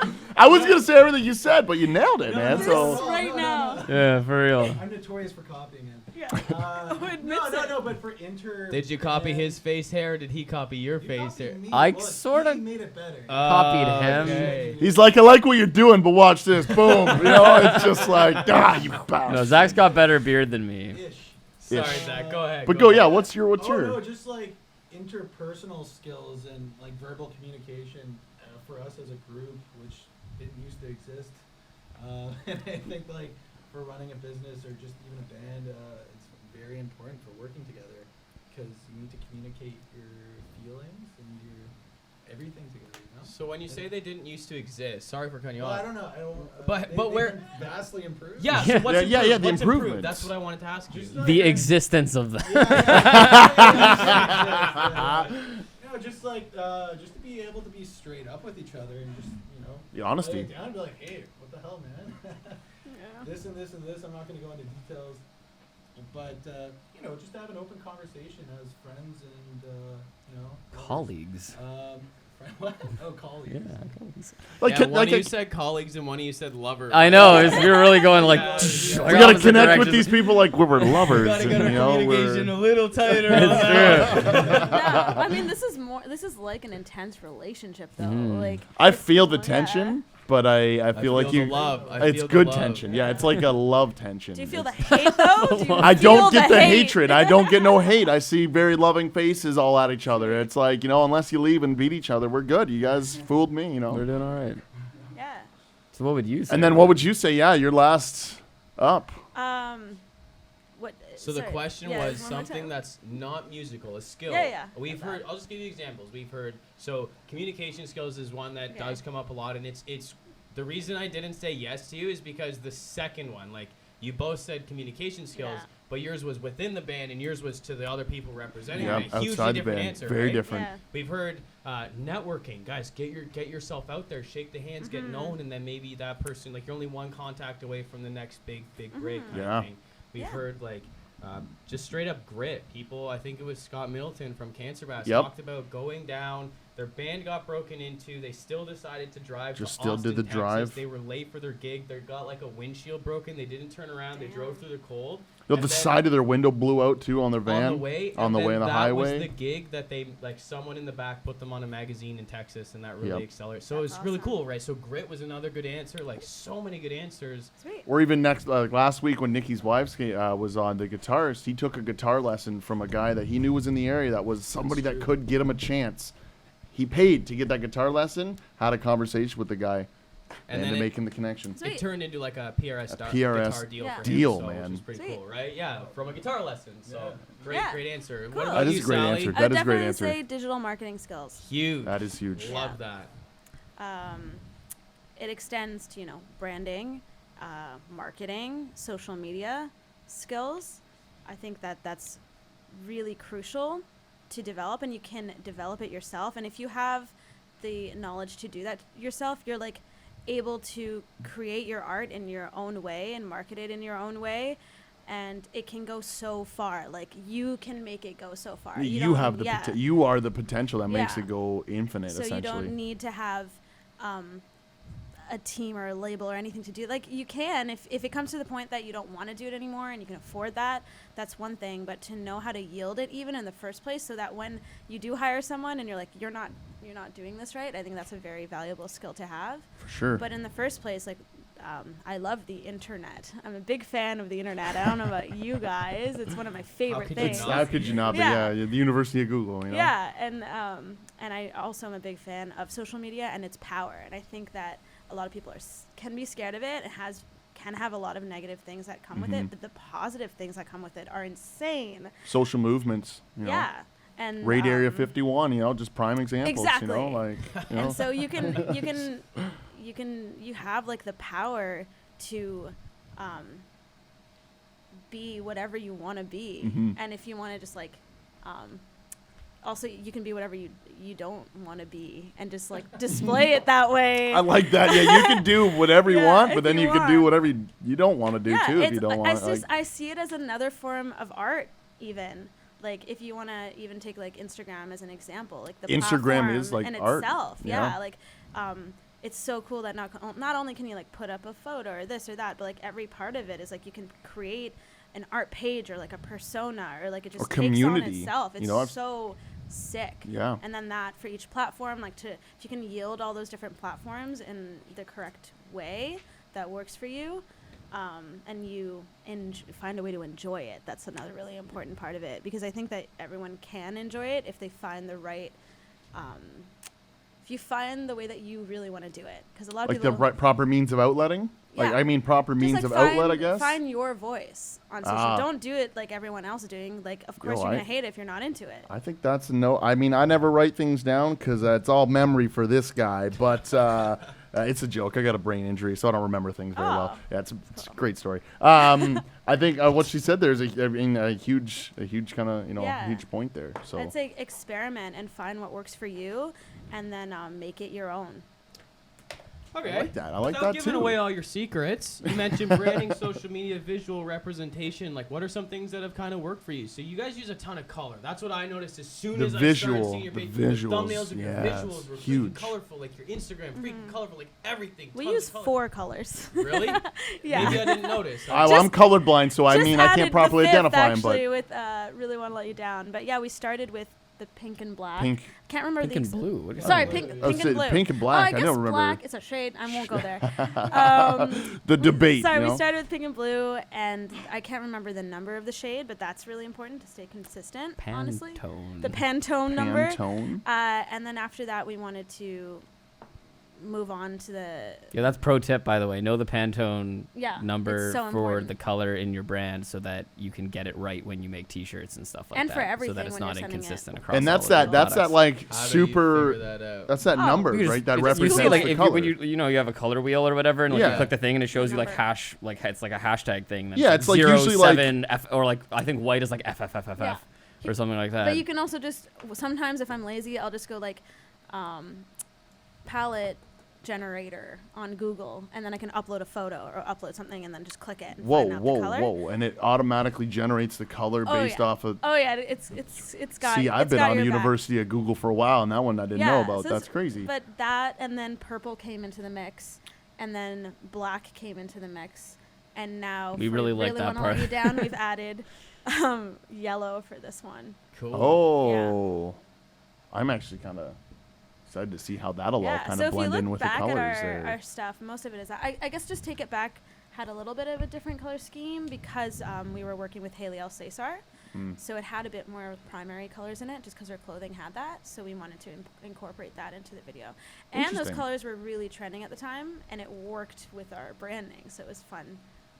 going I was going to say everything you said, but you nailed it, man. This So right now. Yeah, for real. I'm notorious for copying it. Yeah. No, but for inter. Did you copy his face hair, or did he copy your You face copied hair? me. I Well, sorta he made it better. copied him. Okay. he's like, I like what you're doing, but watch this. Boom. It's just like, you bastard. No, Zach's got better beard than me. Ish. Sorry, Zach. Go ahead. But go, yeah, ahead. what's your... No, just like interpersonal skills and like verbal communication for us as a group, which didn't used to exist. And I think like for running a business or just even a band, it's very important for working together because you need to communicate your feelings and your everything together. So when you say they didn't used to exist, sorry for cutting you Well, off. I don't know. But they've where- been vastly improved. Yeah, so what's Yeah, improved? the What's improvements. That's what I wanted to ask you. Just like The a- existence of the. No, just like just to be able to be straight up with each other and just The honesty. lay it down and be like, hey, what the hell, man? This and this and this. I'm not going to go into details, but just to have an open conversation as friends and Colleagues. What? Oh, colleagues. colleagues. Like, Yeah, can- one like of you a- said colleagues and one of you said lover. I know. You're really going like. Yeah, we got to connect with these people like we're lovers. Gotta get and, our communication a we're... little tighter. on It's that. No, I mean this is like an intense relationship though. Like I it's feel the fun. tension, but I feel like the you... love. I It's feel the good love. tension. Yeah, it's like a love tension. Do you feel the It's- hate though? Do you I feel don't get the hate? hatred. I don't get no hate. I see very loving faces all at each other. It's like, unless you leave and beat each other, we're good. You guys fooled me, We're doing all right. Yeah. So what would you say? And then what would you say? Yeah, you're last up. What? So the sorry. question Yeah, was one more something time. that's not musical, a skill. Yeah. We've heard. I'll just give you examples. We've heard. So communication skills is one that does come up a lot, and it's the reason I didn't say yes to you is because the second one, like you both said communication skills, but yours was within the band and yours was to the other people representing. Yeah, A hugely outside the different band, answer. very right? different. Yeah. We've heard networking, guys. Get yourself out there, shake the hands, get known, and then maybe that person, like you're only one contact away from the next big break. Kind of thing. We've heard like just straight up grit. People, I think it was Scott Middleton from Cancer Bass talked about going down. Their band got broken into. They still decided to drive. Just to still Austin, did the Texas. drive. They were late for their gig. They got like a windshield broken. They didn't turn around. They drove through the cold. No, the side of their window blew out too on their van. On the way on the highway. That was the gig that they like. Someone in the back put them on a magazine in Texas, and that really accelerated. So it was really cool, right? So grit was another good answer. Like so many good answers. Sweet. Or even last week when Nikki's wife was on, the guitarist, he took a guitar lesson from a guy that he knew was in the area that was somebody that could get him a chance. He paid to get that guitar lesson, had a conversation with the guy, and then making the connection. It turned into like a PRS PRS guitar deal, for him, man. which is pretty cool, right? Yeah, from a guitar lesson. So great answer. Cool. What about That is you, a great Sally? answer. I That would is a great definitely answer. say digital marketing skills. Huge. That is huge. Love that. It extends to branding, marketing, social media skills. I think that's really crucial to develop, and you can develop it yourself. And if you have the knowledge to do that yourself, you're like able to create your art in your own way and market it in your own way, and it can go so far. Like you can make it go so far. You have the you are the potential that makes it go infinite. So essentially, you don't need to have a team or a label or anything to do. Like you can, if it comes to the point that you don't want to do it anymore and you can afford that, that's one thing. But to know how to yield it even in the first place, so that when you do hire someone and you're like, you're not doing this right, I think that's a very valuable skill to have. For sure. But in the first place, like I love the internet. I'm a big fan of the internet. I don't know about you guys. It's one of my favorite things. How could you not be? Yeah, the University of Google. Yeah, and I also am a big fan of social media and its power. And I think that a lot of people can be scared of it. It can have a lot of negative things that come with it, but the positive things that come with it are insane. Social movements. Yeah. And Raid Area 51, just prime examples. Exactly. And so you have like the power to be whatever you want to be, and if you want to just like also you can be whatever you don't want to be and just like display it that way. I like that. Yeah, you can do whatever you want, but then you can do whatever you don't want to do too if you don't want to. I see it as another form of art even. Like if you want to even take like Instagram as an example, like the Instagram is like in art itself. Yeah. Like it's so cool that not only can you like put up a photo or this or that, but like every part of it is like you can create an art page or like a persona or like it just takes on itself. It's so sick. Yeah. And then that for each platform, like if you can yield all those different platforms in the correct way that works for you, and you find a way to enjoy it. That's another really important part of it, because I think that everyone can enjoy it if they find the right, if you find the way that you really want to do it. Because a lot of people the proper means of outletting. Yeah. Proper means of outlet, I guess. Find your voice on social. Don't do it like everyone else is doing. Like, of course, you're going to hate it if you're not into it. I think that's a no. I never write things down because it's all memory for this guy. But it's a joke. I got a brain injury, so I don't remember things very well. Yeah, it's a great story. I think what she said there is a huge kind of, huge point there. So I'd say experiment and find what works for you, and then make it your own. Okay. I like that. I like Without that giving too. away all your secrets, you mentioned branding, social media, visual representation. Like, what are some things that have kind of worked for you? So you guys use a ton of color. That's what I noticed as soon as I started seeing your page. The thumbnails of your visuals were huge. freaking colorful. Like your Instagram, freaking colorful. Like everything. We use 4 colors. Really? Yeah. Maybe I didn't notice. I'm colorblind, so I can't properly identify them. But with really want to let you down. But yeah, we started with the pink and black. Pink. Can't remember Pink and blue. What are you Sorry, talking pink about? and blue. Pink and black. I guess don't remember. black is a shade. I won't go there. The debate. Sorry, we started with pink and blue, and I can't remember the number of the shade, but that's really important to stay consistent. Honestly, Pantone. the Pantone number. Pantone. And then after that, we wanted to move on to the. Yeah, that's pro tip, by the way. Know the Pantone number so for important. the color in your brand so that you can get it right when you make T-shirts and stuff like And that. for everything so that it's when not you're sending inconsistent across. And that's all of your that's that products. like How do you super. figure that out? That's that Oh. number, You right? That you represents see, like, the if color. when you have a color wheel or whatever, and like Yeah. you click the thing and it shows you like Number. hash, like it's like a hashtag thing. That's Yeah, it's like usually like- 07 F, or like I think white is like FFFFF Yeah. or something like that. But you can also just sometimes if I'm lazy, I'll just go like palette generator on Google, and then I can upload a photo or upload something, and then just click it. And find out the color. And it automatically generates the color based off of. Oh yeah, it's got. See, I've it's been got on the your back. University of Google for a while, and that one I didn't know about. so That's it's- crazy. But that, and then purple came into the mix, and then black came into the mix, and now We really like that wanna part. Let you down, we've added yellow for this one. Cool. Oh, I'm actually kind of excited to see how that'll all kind so of if you blend look in with the back colors at there. our stuff, most of it is I guess just Take It Back had a little bit of a different color scheme because we were working with Haley L. Cesar. So it had a bit more primary colors in it just because her clothing had that. So we wanted to incorporate that into the video. And those Interesting. colors were really trending at the time, and it worked with our branding. So it was fun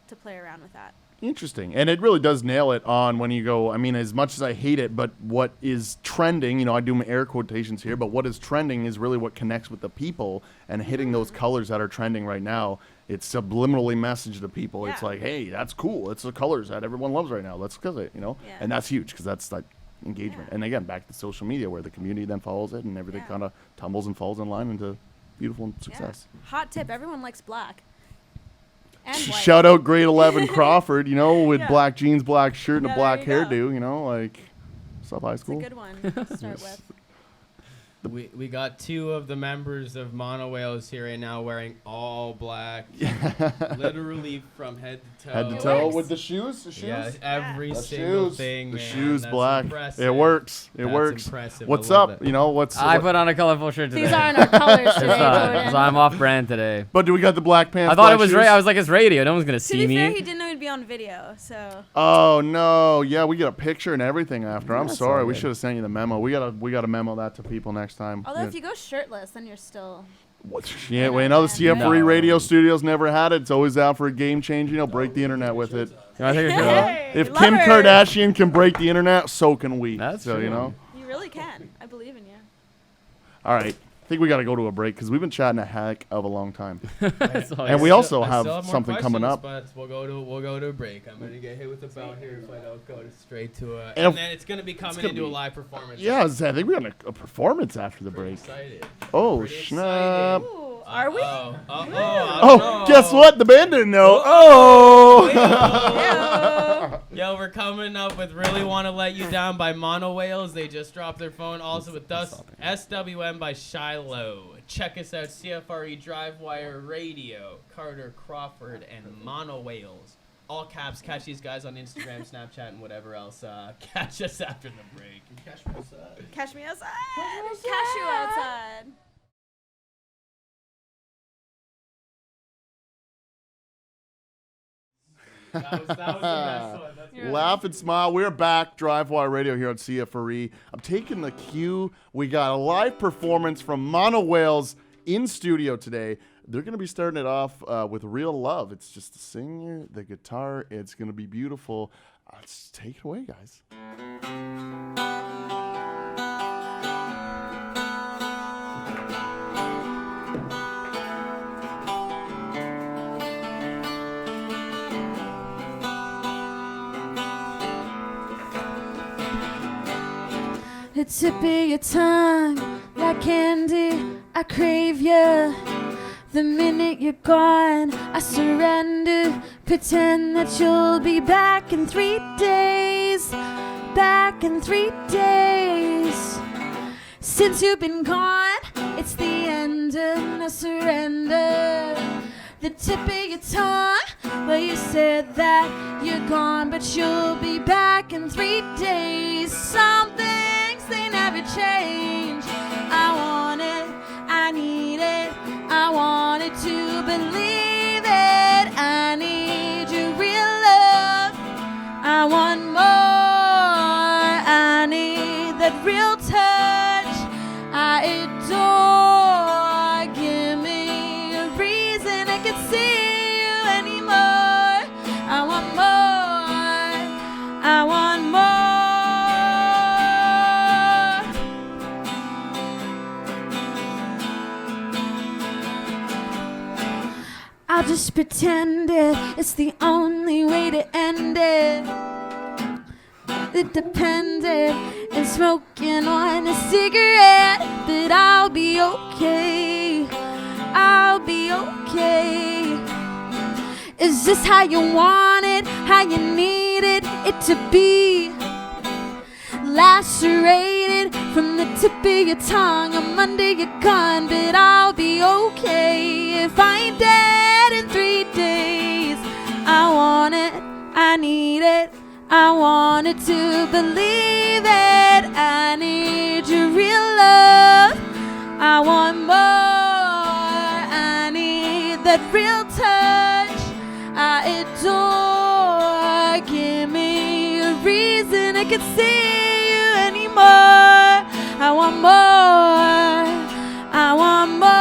to play around with that. Interesting. And it really does nail it on when you go, I mean, as much as I hate it, but what is trending, you know, I do my air quotations here, but what is trending is really what connects with the people, and hitting those colors that are trending right now. It's subliminally messaged to people. It's Yeah. like, hey, that's cool. It's the colors that everyone loves right now. Let's look at it, you know? Yeah. And that's huge because that's like engagement. Yeah. And again, back to social media where the community then follows it and everything Yeah. kind of tumbles and falls in line into beautiful Yeah. success. Hot tip, everyone likes black. And white. Shout out grade 11 Crawford, you know, with Yeah. black jeans, black shirt, and Yeah, a black there you go. hairdo, you know, like, what's up, high It's a school? good one to start with. We got two of the members of MONOWHALES here right now wearing all black, literally from head to toe. Head to It toe works. with the shoes? The shoes? Yeah, every The single shoes. thing. The man. shoes That's black. impressive. It works. It That's works. impressive. What's I love up? it. You know, what's I what- put on a colorful shirt today. These aren't our colors today, so Jordan. I'm off brand today. But do we got the black pants? I thought black it was shoes? I was like, it's radio. No one's gonna To see be fair, me. he didn't know he'd be on video, so. Oh no! Yeah, we get a picture and everything after. I'm That's sorry, all we good. should have sent you the memo. We gotta memo that to people next time. Although Yeah. if you go shirtless, then you're still. Yeah, well, you know, the CF3 No. radio studios never had it. It's always out for a game changer. You know, break the internet with it. You wanna take a shirt off? Hey, If love Kim her. Kardashian can break the internet, so can we. That's so, you true. know. You really can. I believe in you. All right. I think we got to go to a break because we've been chatting a heck of a long time. That's all And I we got. also I have still more something coming questions, up. But we'll go to a break. I'm gonna get hit with the bell here if I don't go straight to a. And And then it's gonna be coming gonna into a be- live performance. Yeah, I think we got a performance after the Pretty break. excited. Oh, Pretty snap. excited. Ooh, are we? Oh, guess what? The band didn't know. Oh! Yo, we're coming up with Really Want to Let You Down by MONOWHALES. They just dropped their phone. Also with us, SWM by Shiloh. Check us out, CFRE DriveWire Radio, Carter Crawford, and MONOWHALES. All caps. Catch these guys on Instagram, Snapchat, and whatever else. Catch us after the break. Catch me outside. Catch me outside. Catch you outside. That was the best one. That's You're Laugh and smile. We're back. DriveWire Radio here on CFRE. I'm taking the cue. We got a live performance from MONOWHALES in studio today. They're going to be starting it off with Real Love. It's just the singer, the guitar. It's going to be beautiful. Let's take it away, guys. The tip of your tongue, like candy, I crave you. The minute you're gone, I surrender. Pretend that you'll be back in 3 days. Back in 3 days. Since you've been gone, it's the end and I surrender. The tip of your tongue, well, you said that you're gone, but you'll be back in 3 days. Some things, they never change. I want it, I need it, I wanted to believe it. I need your real love, I want more. I need that real touch, I adore. Give me I'll just pretend it. It's the only way to end it. Independent and smoking on a cigarette, but I'll be okay. I'll be okay. Is this how you want it? How you needed it to be? Lacerated from the tip of your tongue. I'm under your gun, but I'll be okay if I ain't dead in 3 days. I want it, I need it, I wanted to believe it. I need your real love, I want more. I need that real touch I adore. Give me a reason I can see you anymore. I want more, I want more.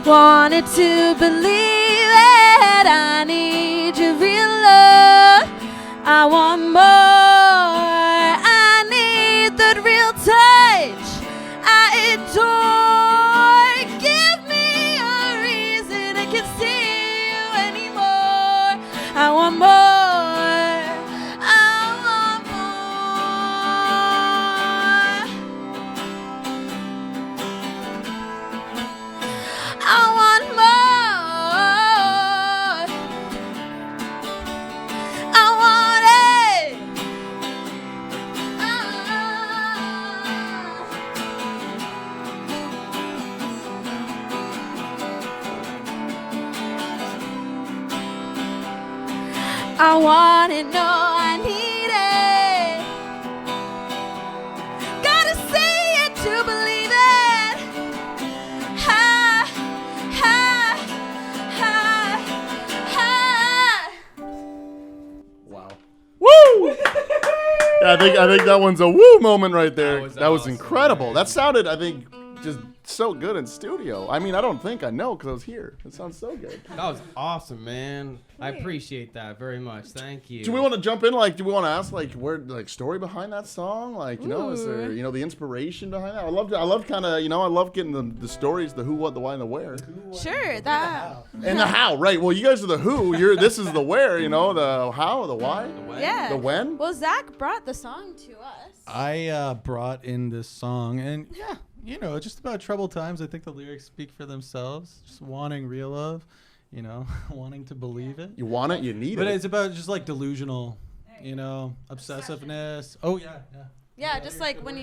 Wanted to believe it. I need your real love, I want more. I need that real touch I adore. Give me a reason I can see you anymore. I want more, I want more. I want more. I want it. I want it, no, I need it. Gotta see it to believe it. Ha, ha, ha, ha. Wow. Woo! Yeah, I think that one's a woo moment right there. That was awesome, incredible. man. That sounded, I think, just so good in studio. I mean, I don't think I know because I was here. It sounds so good. That was awesome, man. I appreciate that very much. Thank you. Do we want to jump in? Like, do we want to ask, like, where, like, story behind that song? Like, you know, is there, you know, the inspiration behind that? I love kind of, you know, I love getting the stories, the who, what, the why, and the where. Sure, that. And the how, right? Well, you guys are the who. This is the where. You know, the how, the why, Yeah. the when. Well, Zach brought the song to us. I brought in this song, and yeah, you know, just about troubled times. I think the lyrics speak for themselves. Just wanting real love, you know, wanting to believe it. You want it, you need But it. it's about just like delusional, you know, obsessiveness. Oh yeah, yeah. Yeah, just like when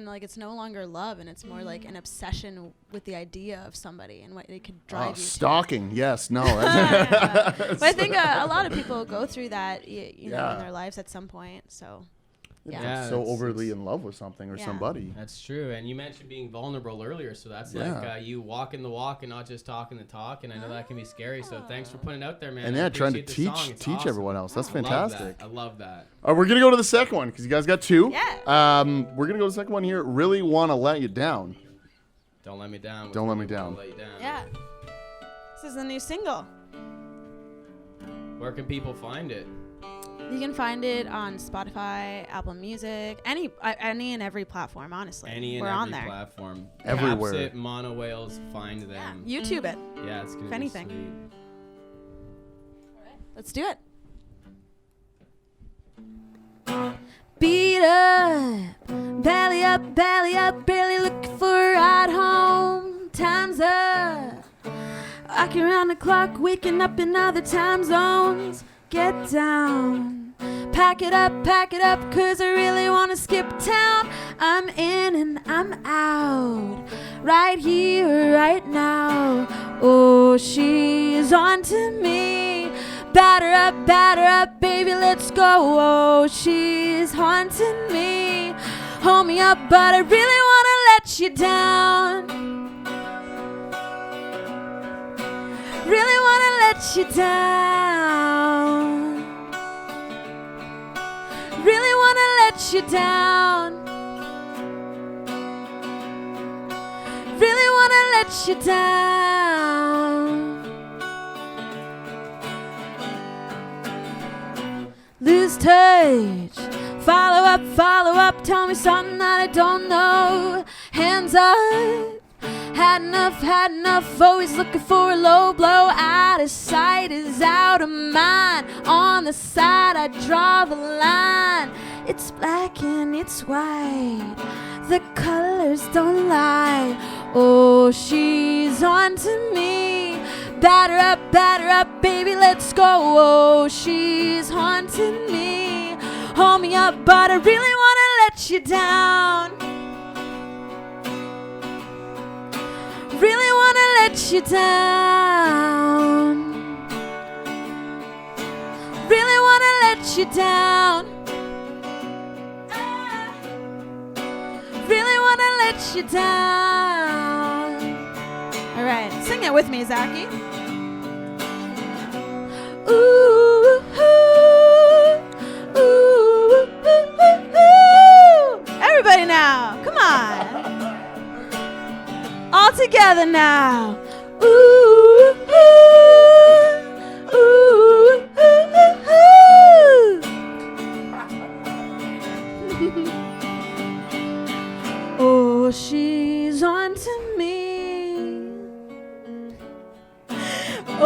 like it's no longer love and it's more like an obsession with the idea of somebody and what they could drive you to. Stalking, yes, no. But I think a lot of people go through that, you know, in their lives at some point. So, yeah. So overly in love with something or somebody. That's true. And you mentioned being vulnerable earlier, so that's like you walking the walk and not just talking the talk. And I know that can be scary. So thanks for putting it out there, man. And I trying to appreciate the song. It's teach awesome. everyone else. That's fantastic. I love that. All right, we're gonna go to the second one because you guys got two. Yeah. We're gonna go to the second one here. Really wanna let you down. Don't let me down. Don't let me down. Let you down. Yeah. This is the new single. Where can people find it? You can find it on Spotify, Apple Music, any and every platform, honestly. We're on every there. platform. Everywhere. Caps it, MONOWHALES, find them. Yeah. YouTube it. Yeah, it's gonna If be anything. sweet. Let's do it. Beat up, belly up, barely looking for a ride home. Time's up. Walking around the clock, waking up in other time zones. Get down, pack it up, cause I really wanna skip town. I'm in and I'm out, right here, right now. Oh, she's on to me. Batter up, baby. baby, let's go. Oh, she's haunting me. Hold me up, but I really wanna let you down. Really wanna let you down. Really wanna let you down. Really wanna let you down. Lose touch. Follow up, tell me something that I don't know. Hands up. Had enough, always looking for a low blow. Out of sight is out of mind. On the side I draw the line. It's black and it's white. The colors don't lie. Oh, she's on to me. Batter up, baby, let's go. Oh, she's haunting me. Hold me up, but I really wanna let you down. Really wanna let you down. Really wanna let you down. Really wanna let you down. All right, sing it with me, Zachy. Ooh, ooh, ooh, ooh, ooh, ooh. Everybody now, come on. All together now. Ooh, ooh, ooh, ooh, ooh. Oh, she's on to me.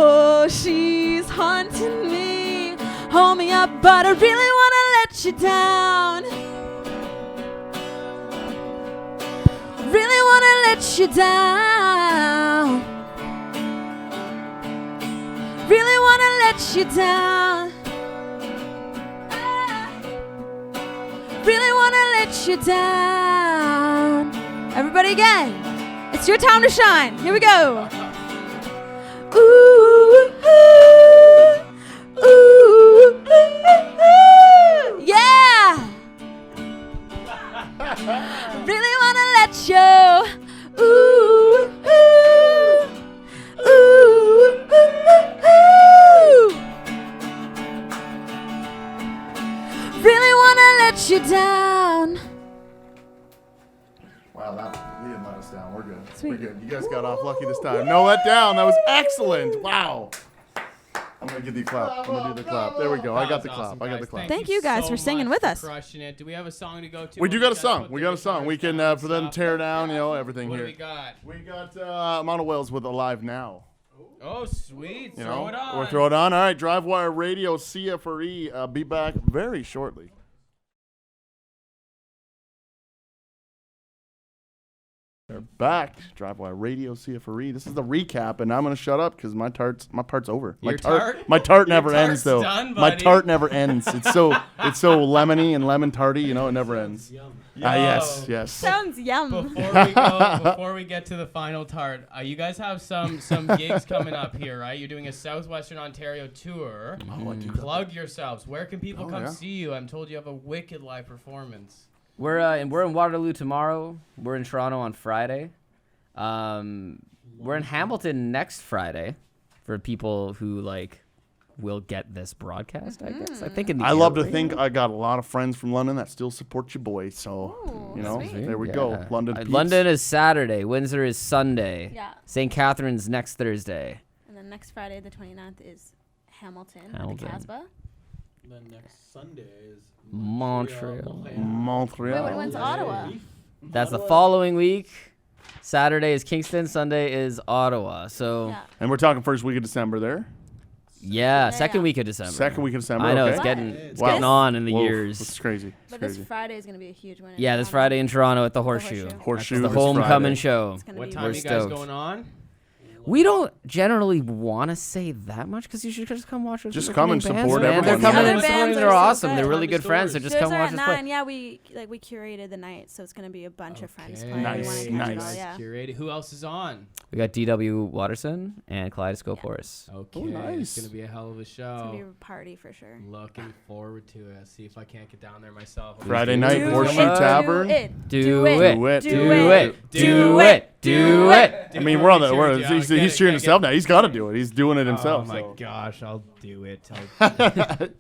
Oh, she's haunting me. Hold me up, but I really wanna let you down. Really wanna let you down. Really wanna let you down. Really wanna let you down. Everybody again. It's your time to shine. Here we go. Ooh, ooh, ooh, ooh, ooh. Yeah. Really wanna let you. Ooh, ooh, ooh, ooh, ooh. Really wanna let you down. Wow, we didn't let us down. We're good. Sweet. We're good. You guys got off lucky this time. No let down. That was excellent. Wow. I'm going to give you a clap. I'm going to do the clap. There we go. I got the clap. I got the clap. Thank you guys so for singing much with for us. Crushing it. Do we have a song to go to? We do got a song. We got a song. We can, for them, tear down, everything what here. What do we got? We got MONOWHALES with Alive Now. Oh, sweet. You Throw know, it on. or throw it on. All right, DriveWire Radio, CFRE. Be back very shortly. They're back. DriveWire Radio, CFRE. This is the recap, and I'm gonna shut up because my part's over. Your tart? My tart never ends though. Done, my buddy. tart never ends. It's so lemony and lemon tarty. You know, it never ends. Yum. Yes. Sounds yum. Before we get to the final tart, you guys have some gigs coming up here, right? You're doing a Southwestern Ontario tour. Plug yourselves. Where can people come see you? I'm told you have a wicked live performance. We're in Waterloo tomorrow. We're in Toronto on Friday. We're in Hamilton next Friday for people who will get this broadcast, I guess. I think I love to think I got a lot of friends from London that still support your boy. So, Sweet. there we go. London peeps. London is Saturday. Windsor is Sunday. Yeah. St. Catharines next Thursday. And then next Friday, the 29th, is Hamilton. Hamilton. At the Casbah. Then next Sunday is Montreal. Montreal. Wait, when's Ottawa? That's the following week. Saturday is Kingston. Sunday is Ottawa. So, Yeah. And we're talking first week of December there. yeah, second yeah. week of December. Second week of December. I know, okay. it's getting Wow. getting on in the Whoa, years. It's crazy. It's But crazy. this Friday is going to be a huge one. Yeah, this Friday in Toronto at the Horseshoe. Horseshoe. Horseshoe. The this homecoming Friday. show. It's gonna What be time We're are you guys stoked. going on? We don't generally want to say that much because you should just come watch us. Just come and support man. everyone. They're coming Yeah. and supporting. Bands They're are so awesome. good. They're really Come to good friends. So stores. just Shows come are watch at us play. 9. Yeah, we curated the night, so it's gonna be a bunch of friends Okay. playing. Nice, We wanna catch it nice. all, yeah. Curated. Who else is on? We got DW Watterson and Kaleidoscope Horus. Okay, nice. it's gonna be a hell of a It's gonna be show. a party for sure. Looking forward to it. See if I can't get down there myself. Friday night, Do Horseshoe it. Tavern. Do it. Do it. Do it. Do it. Do it. I mean, he's cheering himself now. He's got to do it. He's doing it himself. Oh my so. gosh, I'll do it.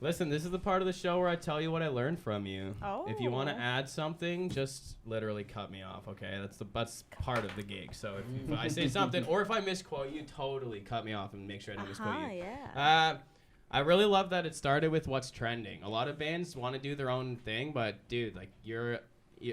Listen, this is the part of the show where I tell you what I learned from you. If you want to Oh. add something, just literally cut me off, okay? That's part of the gig. So if I say something, or if I misquote you, totally cut me off and make sure I don't misquote you. Yeah. I really love that it started with what's trending. A lot of bands want to do their own thing, but dude, like you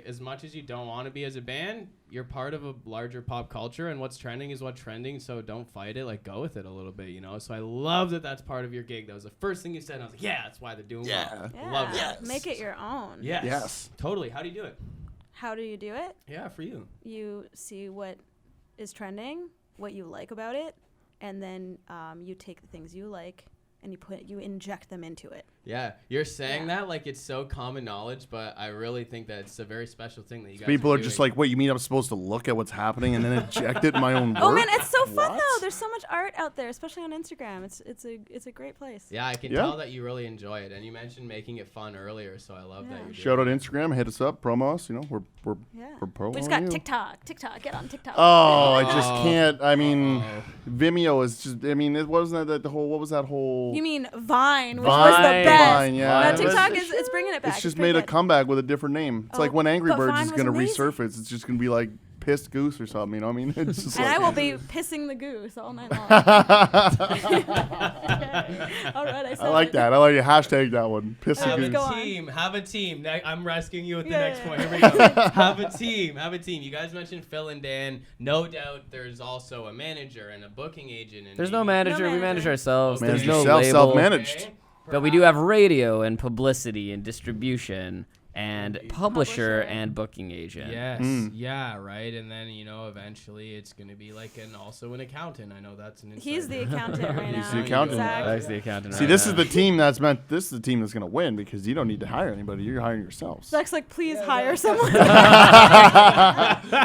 as much as you don't want to be as a band, you're part of a larger pop culture, and what's trending is what's trending. So don't fight it. Like go with it a little bit, you know. So I love that that's part of your gig. That was the first thing you said. And I was like, yeah, that's why they're doing well. Yeah. Love that. Make it your own. Yes. Totally. How do you do it? How do you do it? Yeah, for you. You see what is trending, what you like about it, and then you take the things you like and you inject them into it. Yeah, you're saying that like it's so common knowledge, but I really think that it's a very special thing that you guys People are doing. just like, wait, you mean I'm supposed to look at what's happening and then inject it in my own work? Oh man, it's so fun What? though. There's so much art out there, especially on Instagram. It's a great place. Yeah, I can Yeah. tell that you really enjoy it, and you mentioned making it fun earlier, so I love that Yeah. you're Shout out doing Instagram, hit us up, promo us. You know, we're Yeah. promoting We just got you. TikTok. Get on TikTok. Oh, I just Oh. can't. I mean, Uh-oh. Vimeo is just. I mean, it wasn't that the whole. What was that whole? You mean Vine, which was the Vine. best. Vine, yeah. No, It was- TikTok it's bringing it back. It's just pretty made a good. comeback with a different name. It's Oh, like when Angry but Birds Vine is was going to amazing. resurface. It's just going to be like Pissed Goose or something. You know what I mean? It's just And like, I will be pissing the goose all night long. All right, I said I like it. that. I like it. Hashtag that one. Piss the Have Goose. go a on. team. Have a team. I'm rescuing you with the Yeah, next yeah, point. yeah. Here we go. Have a team. Have a team. You guys mentioned Phil and Dan. No doubt there's also a manager and a booking agent. And There's no maybe- manager. We manager. manage ourselves. Manage There's no yourself, label. self-managed. Okay. But we do have radio and publicity and distribution and publisher and booking agent. Yes. Mm. Yeah. Right. And then eventually it's gonna be like also an accountant. I know that's an. He's the inside- accountant right now. He's the accountant. Exactly. That's the accountant. See, right this now. is the team that's meant. This is the team that's going to win because you don't need to hire anybody. You're hiring yourselves. Zach's like, please hire someone.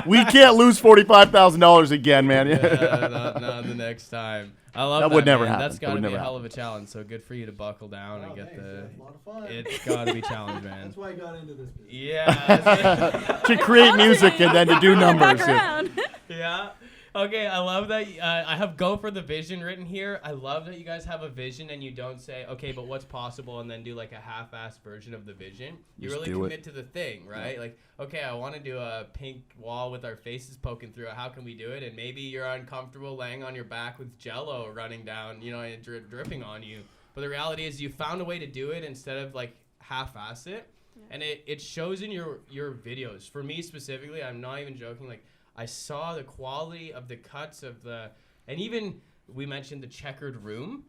We can't lose $45,000 again, man. not the next time. I love that. That would never man. happen. That's That got to would be a never hell of a challenge. So good for you to buckle down and Oh, get thanks, the. yeah, it's a lot of fun. It's got to be challenge, man. That's why I got into this business. Yeah. To create music and then to do numbers. Back around. Yeah. Okay, I love that. I have go for the vision written here. I love that you guys have a vision and you don't say, okay, but what's possible, and then do like a half-assed version of the vision. You Just really do commit to the thing, right? Like, okay, I want to do a pink wall with our faces poking through it. How can we do it? And maybe you're uncomfortable laying on your back with Jello running down, and dripping on you. But the reality is, you found a way to do it instead of like half-ass it, and it shows in your videos. For me specifically, I'm not even joking. Like, I saw the quality of the cuts of and even we mentioned the checkered room.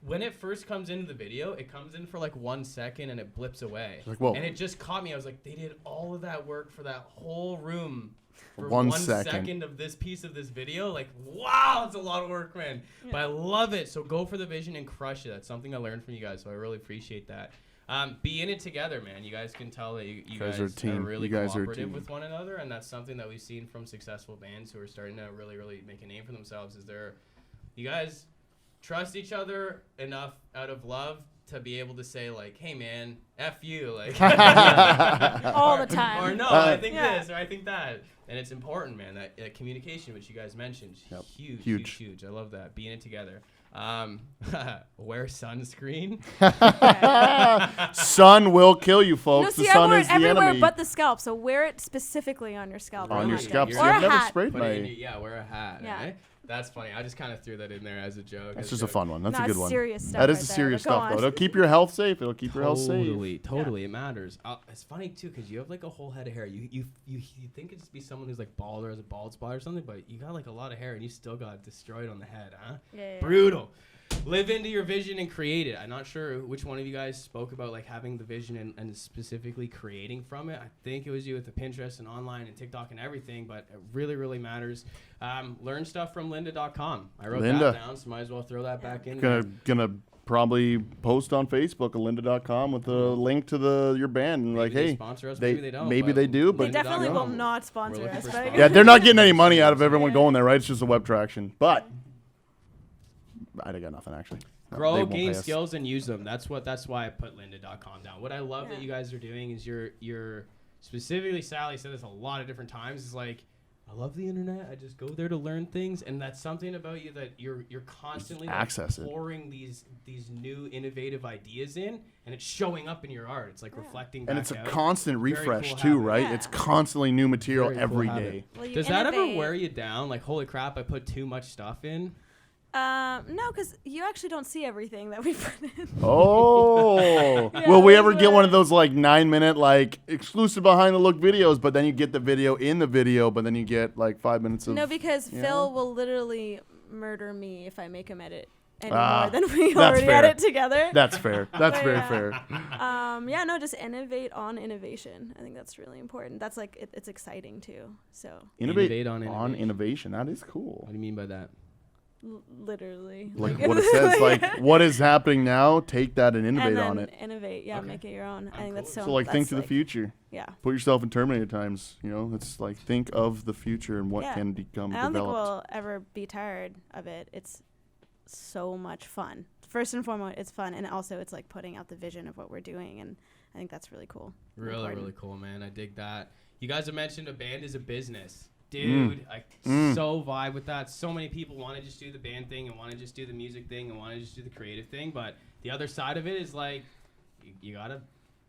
When it first comes into the video, it comes in for like 1 second and it blips away. Like, whoa. And it just caught me. I was like, they did all of that work for that whole room for 1 1 second. second of this piece of this video. Like, wow, it's a lot of work, man. But I love it. So go for the vision and crush it. That's something I learned from you guys. So I really appreciate that. Be in it together, man. You guys can tell that you guys are a team. really You guys are a cooperative team. with one another, and that's something that we've seen from successful bands who are starting to really, really make a name for themselves. You guys trust each other enough out of love to be able to say like, "Hey, man, f you," like All the time. or no, I think Yeah. this, or I think that, and it's important, man. That communication, which you guys mentioned, Yep. huge. I love that. Being it together. Wear sunscreen. Sun will kill you, No, folks. see, The I sun wear is it the everywhere enemy. but the scalp. So wear it specifically on your scalp. On or your hat. scalp. You're See, Or I've a never hat. sprayed Put it in my. your- wear a hat. Yeah. Eh? That's funny. I just kind of threw that in there as a joke. That's as just a joke. fun one. That's No, a good it's one. serious stuff That is right the there, serious but go stuff, though. on. It'll keep your health safe. It'll keep your health safe. Totally, it matters. It's funny too because you have like a whole head of hair. You think it'd just be someone who's like bald or has a bald spot or something, but you got like a lot of hair and you still got destroyed on the head, huh? Yeah. Brutal. live into your vision and create it. I'm not sure which one of you guys spoke about like having the vision and specifically creating from it. I think it was you with the Pinterest and online and TikTok and everything, but it really, really matters. Learn stuff from lynda.com. I wrote that down, so might as well throw that back in. Gonna probably post on Facebook at lynda.com with a link to your band and maybe like, hey, sponsor us, maybe they don't. Maybe they do, but they definitely will not sponsor us. But yeah, they're not getting any money out of everyone going there, right? It's just a web traction. But I got nothing actually. Grow, gain skills, and use them. That's why I put lynda.com down. What I love that you guys are doing is you're specifically, Sally said this a lot of different times, is like, I love the internet. I just go there to learn things, and that's something about you that you're constantly pouring these new innovative ideas in, and it's showing up in your art. It's like reflecting back and it's a out. constant refresh cool too, habit. right? Yeah. It's constantly new material every cool day. Well, Does that ever wear you down? Like, holy crap, I put too much stuff in. No, because you actually don't see everything that we put in. Oh, Yeah, will we ever that's get one right. of those like 9-minute like exclusive behind the look videos? But then you get the video in the video, but then you get like 5 minutes of No, because you Phil know? will literally murder me if I make him edit any Ah, more than we that's already fair. edit together. That's fair. That's But very yeah. fair. Yeah, no, just innovate on innovation. I think that's really important. That's like it's exciting too. So Innovate on on innovation. That is cool. What do you mean by that? literally, Like what it says, like what is happening now, take that and innovate and then on it. innovate, yeah, Okay. make it your own. I think cool. that's so. So like think that's to the future. Yeah. Put yourself in Terminator times. You know, it's like think of the future and what Yeah. can become I don't think developed. we'll ever be tired of it. It's so much fun. First and foremost, it's fun, and also it's like putting out the vision of what we're doing, and I think that's really cool. and Really, important. really cool, man. I dig that. You guys have mentioned a band is a business. Dude, I so vibe with that. So many people want to just do the band thing and want to just do the music thing and want to just do the creative thing. But the other side of it is like, you got to,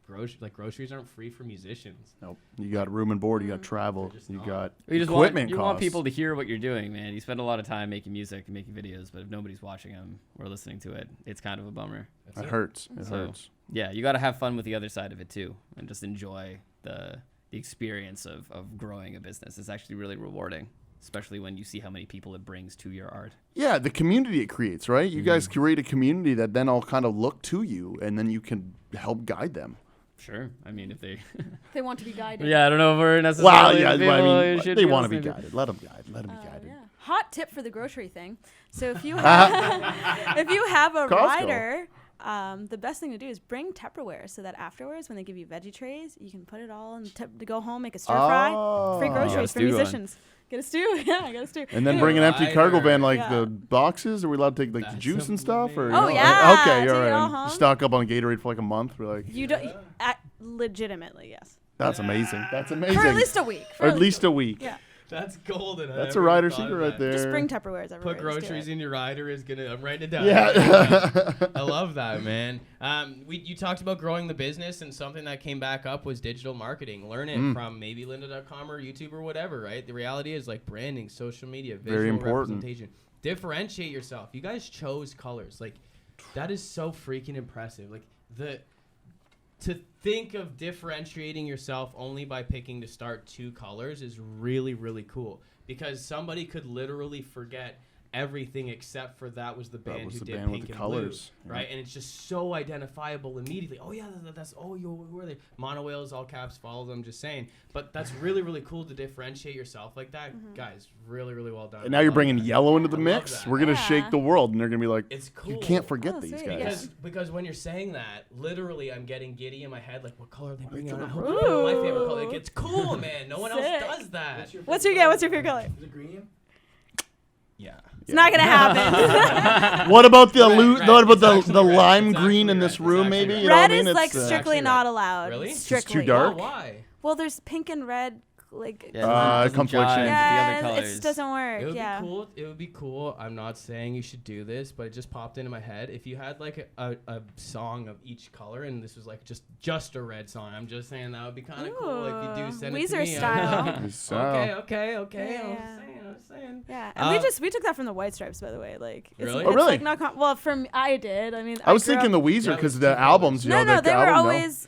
groceries aren't free for musicians. Nope. You got room and board. You got travel. They're just You not. got You just equipment you want costs. people to hear what you're doing, man. You spend a lot of time making music and making videos, but if nobody's watching them or listening to it, it's kind of a bummer. It hurts. It So, hurts. Yeah, you got to have fun with the other side of it too, and just enjoy the experience of growing a business. It's actually really rewarding, especially when you see how many people it brings to your art. Yeah, the community it creates, right? You guys create a community that then all kind of look to you, and then you can help guide them. Sure. I mean, if they... They want to be guided. yeah, I don't know if we're Well, necessarily... yeah, the I people mean, who should they want to be listening guided. Let them guide. Let them be guided. Yeah. Hot tip for the grocery thing. So if you have, if you have a Costco. rider, the best thing to do is bring Tupperware so that afterwards, when they give you veggie trays, you can put it all in to go home, make a stir fry. Free Oh. groceries for stew going. musicians. Get a stew. Yeah, get a stew. And then Anyway. bring an empty cargo van like Yeah. the boxes. Are we allowed to take like the That's juice and stuff? Or amazing. Oh, you know, yeah, okay, take all it right. all And home. stock up on Gatorade for like a month. We're like, You don't legitimately, yes. that's amazing. That's amazing. For at least a week. Or at least a week. Yeah. That's golden. I That's a never rider thought of secret right that. there. Just bring Tupperwares everywhere. Put Just do groceries it. in your rider is gonna. I'm writing it down. Yeah. I love that, man. You talked about growing the business, and something that came back up was digital marketing. Learn it from maybe lynda.com or YouTube or whatever. Right. The reality is like branding, social media, visual Very important. representation. Differentiate yourself. You guys chose colors. Like that is so freaking impressive. Like to think of differentiating yourself only by picking to start 2 colors is really, really cool. Because somebody could literally forget everything except for that was the band was who the did band with pink the and colors, blue, right? And it's just so identifiable immediately. Oh yeah, that's who are they? MONOWHALES, all caps, follow them. Just saying, but that's really, really cool to differentiate yourself like that, guys. Really, really well done. And now I you're love bringing that. yellow into the I love mix. that. We're gonna Yeah. shake the world, and they're gonna be like, It's cool. you can't forget Oh, these sweet, guys. yeah. Because when you're saying that, literally, I'm getting giddy in my head. Like, what color are they bringing out? I Ooh. hope they bring out my favorite color. Like, it's cool, man. No one else Sick. does that. What's your favorite color? Is it green? Yeah. It's not gonna happen. What about the Red, red. what about It's the actually red. lime It's green actually in red. this It's room? actually Maybe red. you know what I Red mean? is like It's, strictly actually not red. allowed. Really? It's Strictly. too dark? Oh, why? Well, there's pink and red, like. Yeah, doesn't confliction. jive with the Yeah, other it colors. just doesn't work. It would Yeah. be cool. It would be cool. I'm not saying you should do this, but it just popped into my head. If you had like a song of each color, and this was like just a red song, I'm just saying that would be kind of cool if you do send it to Weezer me. style. So- Okay. Yeah. I'm saying. saying. Yeah, and we took that from the White Stripes, by the way. Like, Really? Oh, really? Like not well, I did. I mean, I was grew thinking up- the Weezer Yeah, because it the was two albums. colors. You know, No, they were album, always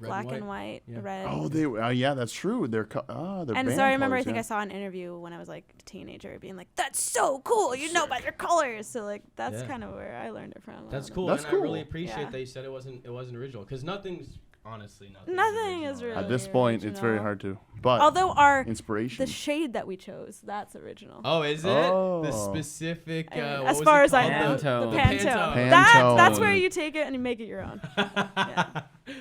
black and and white, Yeah. red. Oh, they. Yeah, that's true. They're. They're. And band so I remember, colors, I think yeah. I saw an interview when I was like a teenager, being like, "That's so cool! You know by their colors." So like, that's Yeah. kind of where I learned it from. That's Um, cool. That's and I really cool. appreciate Yeah. that you said it wasn't original because nothing's honestly nothing. Nothing is original. At this point, it's very original. hard to. But Although the inspiration. shade that we chose, that's original. Oh, is it Oh. the specific? I mean, what as was far it as I called? know, Pantone. the The Pantone. Pantone. That's where you take it and you make it your own.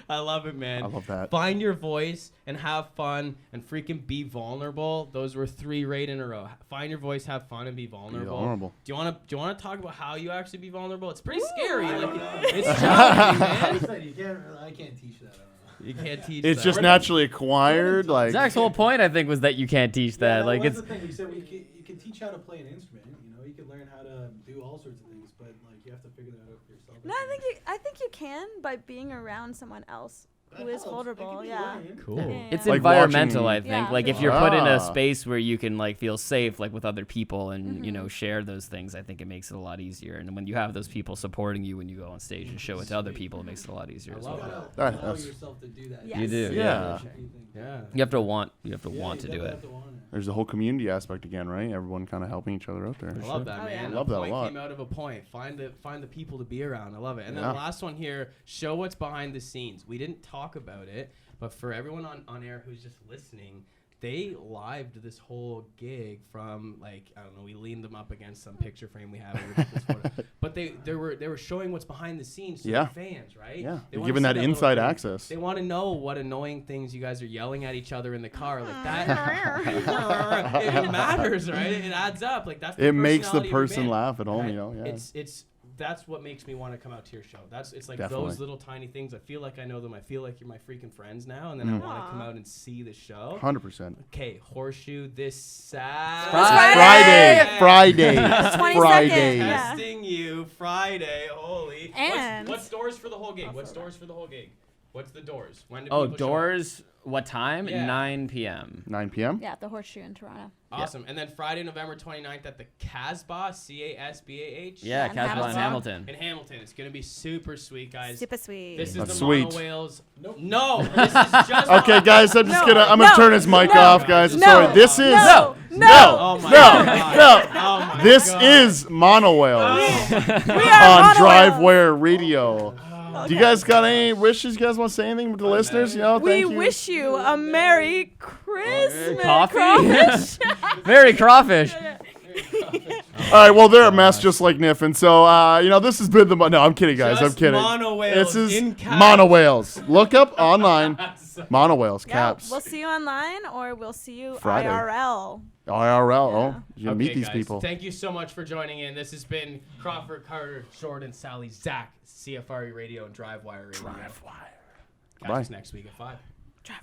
I love it, man. I love that. Find your voice and have fun and freaking be vulnerable. Those were 3 right in a row. Find your voice, have fun, and be vulnerable. vulnerable. Do you want to talk about how you actually be vulnerable? It's pretty scary. Like it's challenging, man. I can't teach that. I don't know. You can't teach. It's that. just naturally acquired. Like. Zach's whole point, I think, was that you can't teach that. Yeah, Like was it's the thing. You said you can teach how to play an instrument. You know, you can learn how to do all sorts of things, but like you have to figure that out for yourself. No, I think you can by being around someone else who is vulnerable. Yeah. Cool. Yeah. It's Like environmental, watching- I think. Yeah, Like for if you're sure. put in Ah. a space where you can like feel safe, like with other people, and you know share those things, I think it makes it a lot easier. And when you have those people supporting you when you go on stage and show it to other people, it makes it a lot easier I as love well. that. Allow That's- yourself to do that. Yes. You do, Yeah. Yeah. You have to want to do it. There's the whole community aspect again, right? Everyone kind of helping each other out there. I love that, Oh, man. yeah. I love that a point lot. Came out of a point. Find the people to be around. I love it. And then Yeah. the last one here, show what's behind the scenes. We didn't talk about it, but for everyone on air who's just listening, they lived this whole gig from like I don't know. We leaned them up against some picture frame we have. But they were showing what's behind the scenes to Yeah. the fans, right? Yeah, They you're wanna giving see that little inside thing. access. They want to know what annoying things you guys are yelling at each other in the car, like that. It matters, right? It adds up. Like that's. The It makes the personality of your person band, laugh at home, right? you know. Yeah. It's that's what makes me want to come out to your show. It's like Definitely. those little tiny things. I feel like I know them. I feel like you're my freaking friends now, and then I want to come out and see the show. 100%. Okay, Horseshoe this Saturday. Friday. 22nd, Friday. yeah. Testing you Friday. Holy. And- what's doors for the whole gig? What's doors for the whole gig? What's the doors? When do Oh, people show up? doors. What time? Yeah. 9 p.m. 9 p.m. Yeah, the Horseshoe in Toronto. Awesome. And then Friday, November 29th at the Casbah, CASBAH. Yeah, Yeah, in Casbah and Hamilton. In Hamilton. It's going to be super sweet, guys. Super sweet. This is That's the sweet. MONOWHALES. No, this is just. Okay, guys, I'm just No, gonna no, turn his mic no, off, guys. I'm no, sorry. This is no, Oh my no, God. no. Oh my This God. is MONOWHALES We on are DriveWire Radio. Do you guys got any wishes? You guys want to say anything to the listeners? You know, We thank you. wish you a Merry Christmas. Coffee? Crawfish. Very crawfish. All right, well, they're a mess just like Niffin. So, you know, this has been the... No, I'm kidding, guys. Just I'm kidding. MONOWHALES This is in caps. MONOWHALES. Look up online. MONOWHALES, Yeah, caps. we'll see you online or we'll see you Friday. IRL. IRL. Yeah. Oh, you Okay, meet these guys, people. Thank you so much for joining in. This has been Crawford, Carter, Jordan, Sally, Zach, CFRE Radio, and DriveWire Radio. Catch Bye. us next week at 5. Drive.